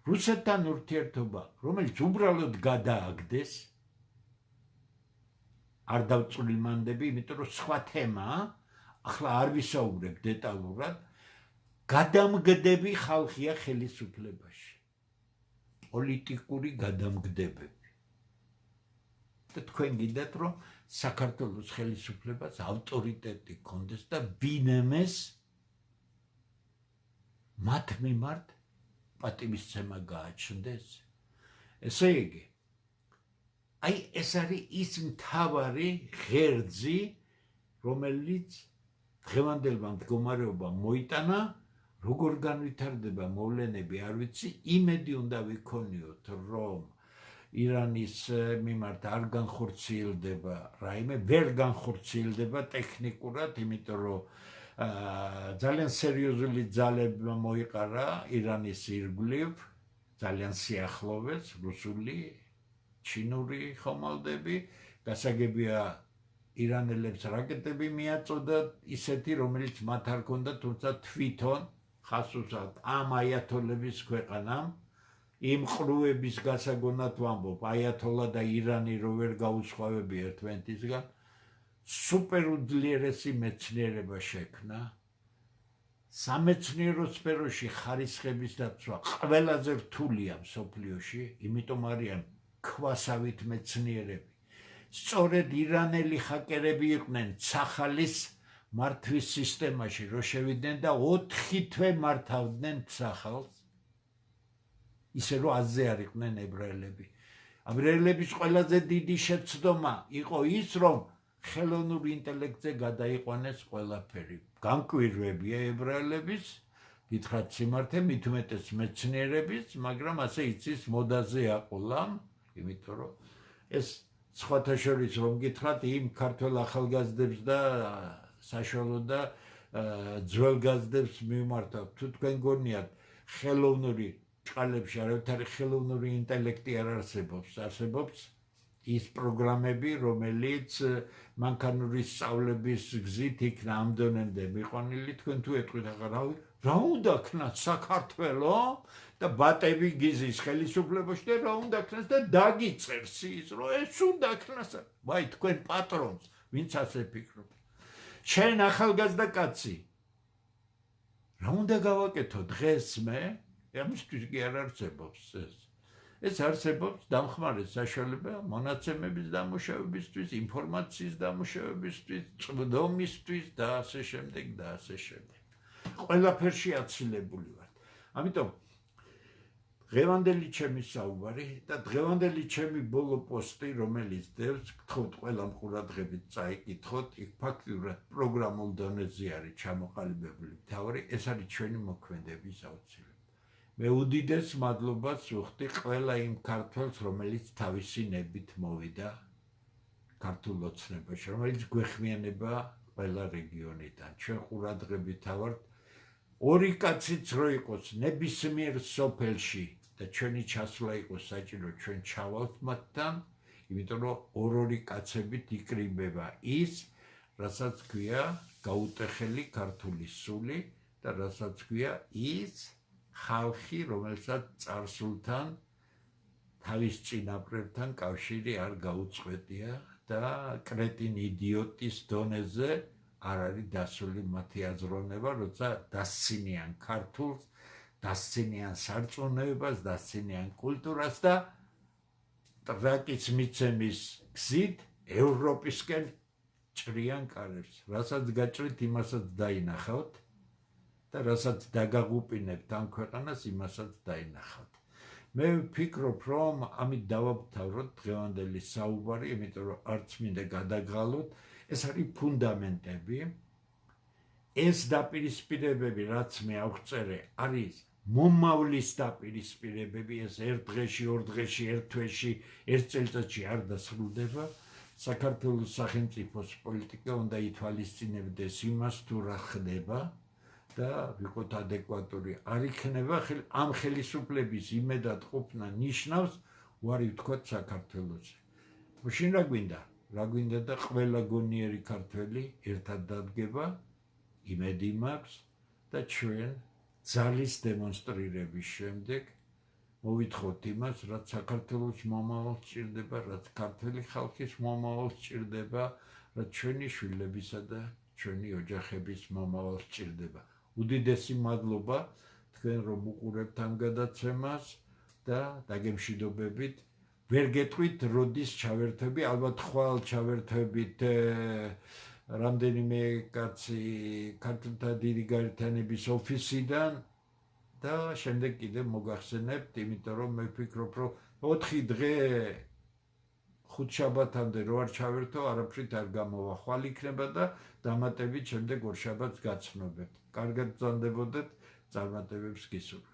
რუსეთთან ურთიერთობა, რომელიც უბრალოდ გადააგდეს, არ დავწვრილმანდები, იმიტომ რომ სხვა თემაა, ახლა არ ვისაუბრებ დეტალურად, გადამგდები ხალხია ხელისუფლებაში. პოლიტიკური გადამგდებები. და თქვენ გინდათ, რომ საქართველოს ხელისუფლებას ავტორიტეტი ჰქონდეს და ვინმეს მათ მიმართ პატივისცემა გააჩნდეს. ესე იგი, აი ეს არის ის მთავარი ღერძი, რომელიც დღევანდელმა მდგომარეობამ მოიტანა, როგორ განვითარდება მოვლენები არ ვიცი, იმედი უნდა ვიქონიოთ, რომ ირანის მიმართ არ განხორციელდება რაიმე, ვერ განხორციელდება ტექნიკურად, იმიტომ რომ ძალიან სერიოზული ძალებმა მოიყარა ირანის ირგვლივ, ძალიან სიახლოვეს რუსული, ჩინური ხომალდები, გასაგებია ირანელებს რაკეტები მიაწოდა ისეთი, რომელიც მათ არ ჰქონდა, თუმცა თვითონ ხას უსვამთ ამ აიათოლების ქვეყანამ, იმ ყრუების გასაგონად ვამბობ, აიათოლა და ირანი რო ვერ გაუსხვავები ერთმანეთისგან, სუპერუძლიერესი მეცნიერება შექმნა, სამეცნიერო სფეროში ხარისხების დაცვა ყველაზე რთულია მსოფლიოში, იმიტომ არიან ქვასავით მეცნიერები. სწორედ ირანელი ხაკერები იყვნენ ცახალის მართვის სისტემაში, რომ შევიდნენ და 4 თვე მართავდნენ ცახალს, ისე რომ აზზე არ იყვნენ ებრაელები. ებრაელების ყველაზე დიდი შეცდომა იყო ის, რომ ხელოვნურ ინტელექტზე გადაიყვანეს ყველაფერი. განკვირვებია ებრაელების, გითხრათ სიმართლე, მით უმეტეს მეცნიერების, მაგრამ ასე იცის მოდაზე აყოლა, იმიტომ რომ ეს სხვათა შორის რომ გითხრათ იმ ქართველ ახალგაზრდებს და საშუალო და ძველგაზრდებს მიმართავთ, თუ თქვენ გონიათ ხელოვნური ჭყალებში არავითარი ხელოვნური ინტელექტი არ არსებობს ის პროგრამები, რომელიც მანქანური სწავლების გზით იქნა ამ დონემდე მიყვანილი, თქვენ თუ ეტყვით აღარავი, რა უნდა ქნას საქართველო და ბატები გიზის ხელისუფლებაში და რა უნდა ქნას და დაგიწერს ის, რომ ეს უნდა ქნას. ვაი, თქვენ პატრონს, ვინც ასე ფიქრობთ. შენ ახალგაზრდა კაცი, რა უნდა გავაკეთო დღეს მე? ამისთვის კი არ არსებობს ეს. ეს არსებობს დამხმარე საშუალება მონაცემების დამუშავებისთვის, ინფორმაციის დამუშავებისთვის, წვდომისთვის და ასე შემდეგ და ასე შემდეგ. ყველაფერში აცილებული ვართ. ამიტომ დღევანდელი ჩემი საუბარი და დღევანდელი ჩემი ბოლო პოსტი, რომელიც დევს, გთხოვთ ყველა მყურადღებით წაიკითხოთ, იქ ფაქტიურად პროგრამულ დონეზე არის ჩამოყალიბებული მთავარი, ეს არის ჩვენი მოქმედების აუცილებლობა. მე უდიდეს მადლობას ვუხდი ყველა იმ ქართველს, რომელიც თავისი ნებით მოვიდა ქართულ ოცნებაში, რომელიც გვეხმიანება ყველა რეგიონიდან. ჩვენ ყურადღებით ვართ, ორი კაციც რო იყოს ნებისმიერ სოფელში და ჩვენი ჩასვლა იყოს საჭირო, ჩვენ ჩავალთ მათთან, იმიტომ რომ ორ-ორი კაცებით იკრიბება ის, რასაც ქვია გაუტეხელი ქართული სული და რასაც ქვია ის ხალხი, რომელსაც წარსულთან თავის წინაპრებთან კავშირი არ გაუწყვეტია და კრეტინ იდიოტის დონეზე არ არის დასული მათი აზროვნება, როცა დასცინიან ქართულს, დასცინიან სარწმუნოებას, დასცინიან კულტურას და ტრაკის მიცემის გზით ევროპისკენ ჭრიან კარებს. რასაც გაჭრით, იმასაც დაინახავთ და რასაც დაგაღუპინებთ ამ ქვეყანას, იმასაც დაინახავთ. მე ვფიქრობ, რომ ამით დავაბთავროთ დღევანდელი საუბარი, იმიტომ რომ არც მინდა გადაგღალოთ, ეს არის ფუნდამენტები. ეს დაპირისპირებები, რაც მე ავწერე, არის მომავლის დაპირისპირებები, ეს ერთ დღეში, ორ დღეში, ერთ თვეში, ერთ წელიწადში არ დასრულდება. საქართველოს სახელმწიფოს პოლიტიკა უნდა ითვალისწინებდეს იმას, თუ რა ხდება და ვიყოთ ადეკვატური. არ იქნება ამ ხელისუფლების იმედად ყოფნა ნიშნავს უარი ვთქვათ საქართველოზე. მაშინ რა გვინდა? რა გვინდა და ყველა გონიერი ქართველი ერთად დადგება, იმედი მაქვს და ჩვენ ძალის დემონსტრირების შემდეგ მოვითხოვთ იმას, რაც საქართველოს მომავალს სჭირდება, რაც ქართული ხალხის მომავალს სჭირდება, რაც ჩვენი შვილებისა და ჩვენი ოჯახების მომავალს სჭირდება. უდიდესი მადლობა თქვენ რომ უყურებთ ამ გადაცემას და დაგემშვიდობებით. ვერ გეტყვით როდის ჩავერთვები, ალბათ ხვალ ჩავერთვებით რამდენიმე კაცი ქართულთა დიდი გაერთიანების ოფისიდან და შემდეგ კიდევ მოგახსენებთ, იმიტომ რომ მე ვფიქრობ, რომ 4 დღე ხუთშაბათამდე რო არ ჩავერთო, არაფრით არ გამოვა. ხვალ იქნება და დამატებით შემდეგ ორშაბათს გაცნობებთ. კარგად ბრძანდებოდეთ, წარმატებებს გისურვებთ.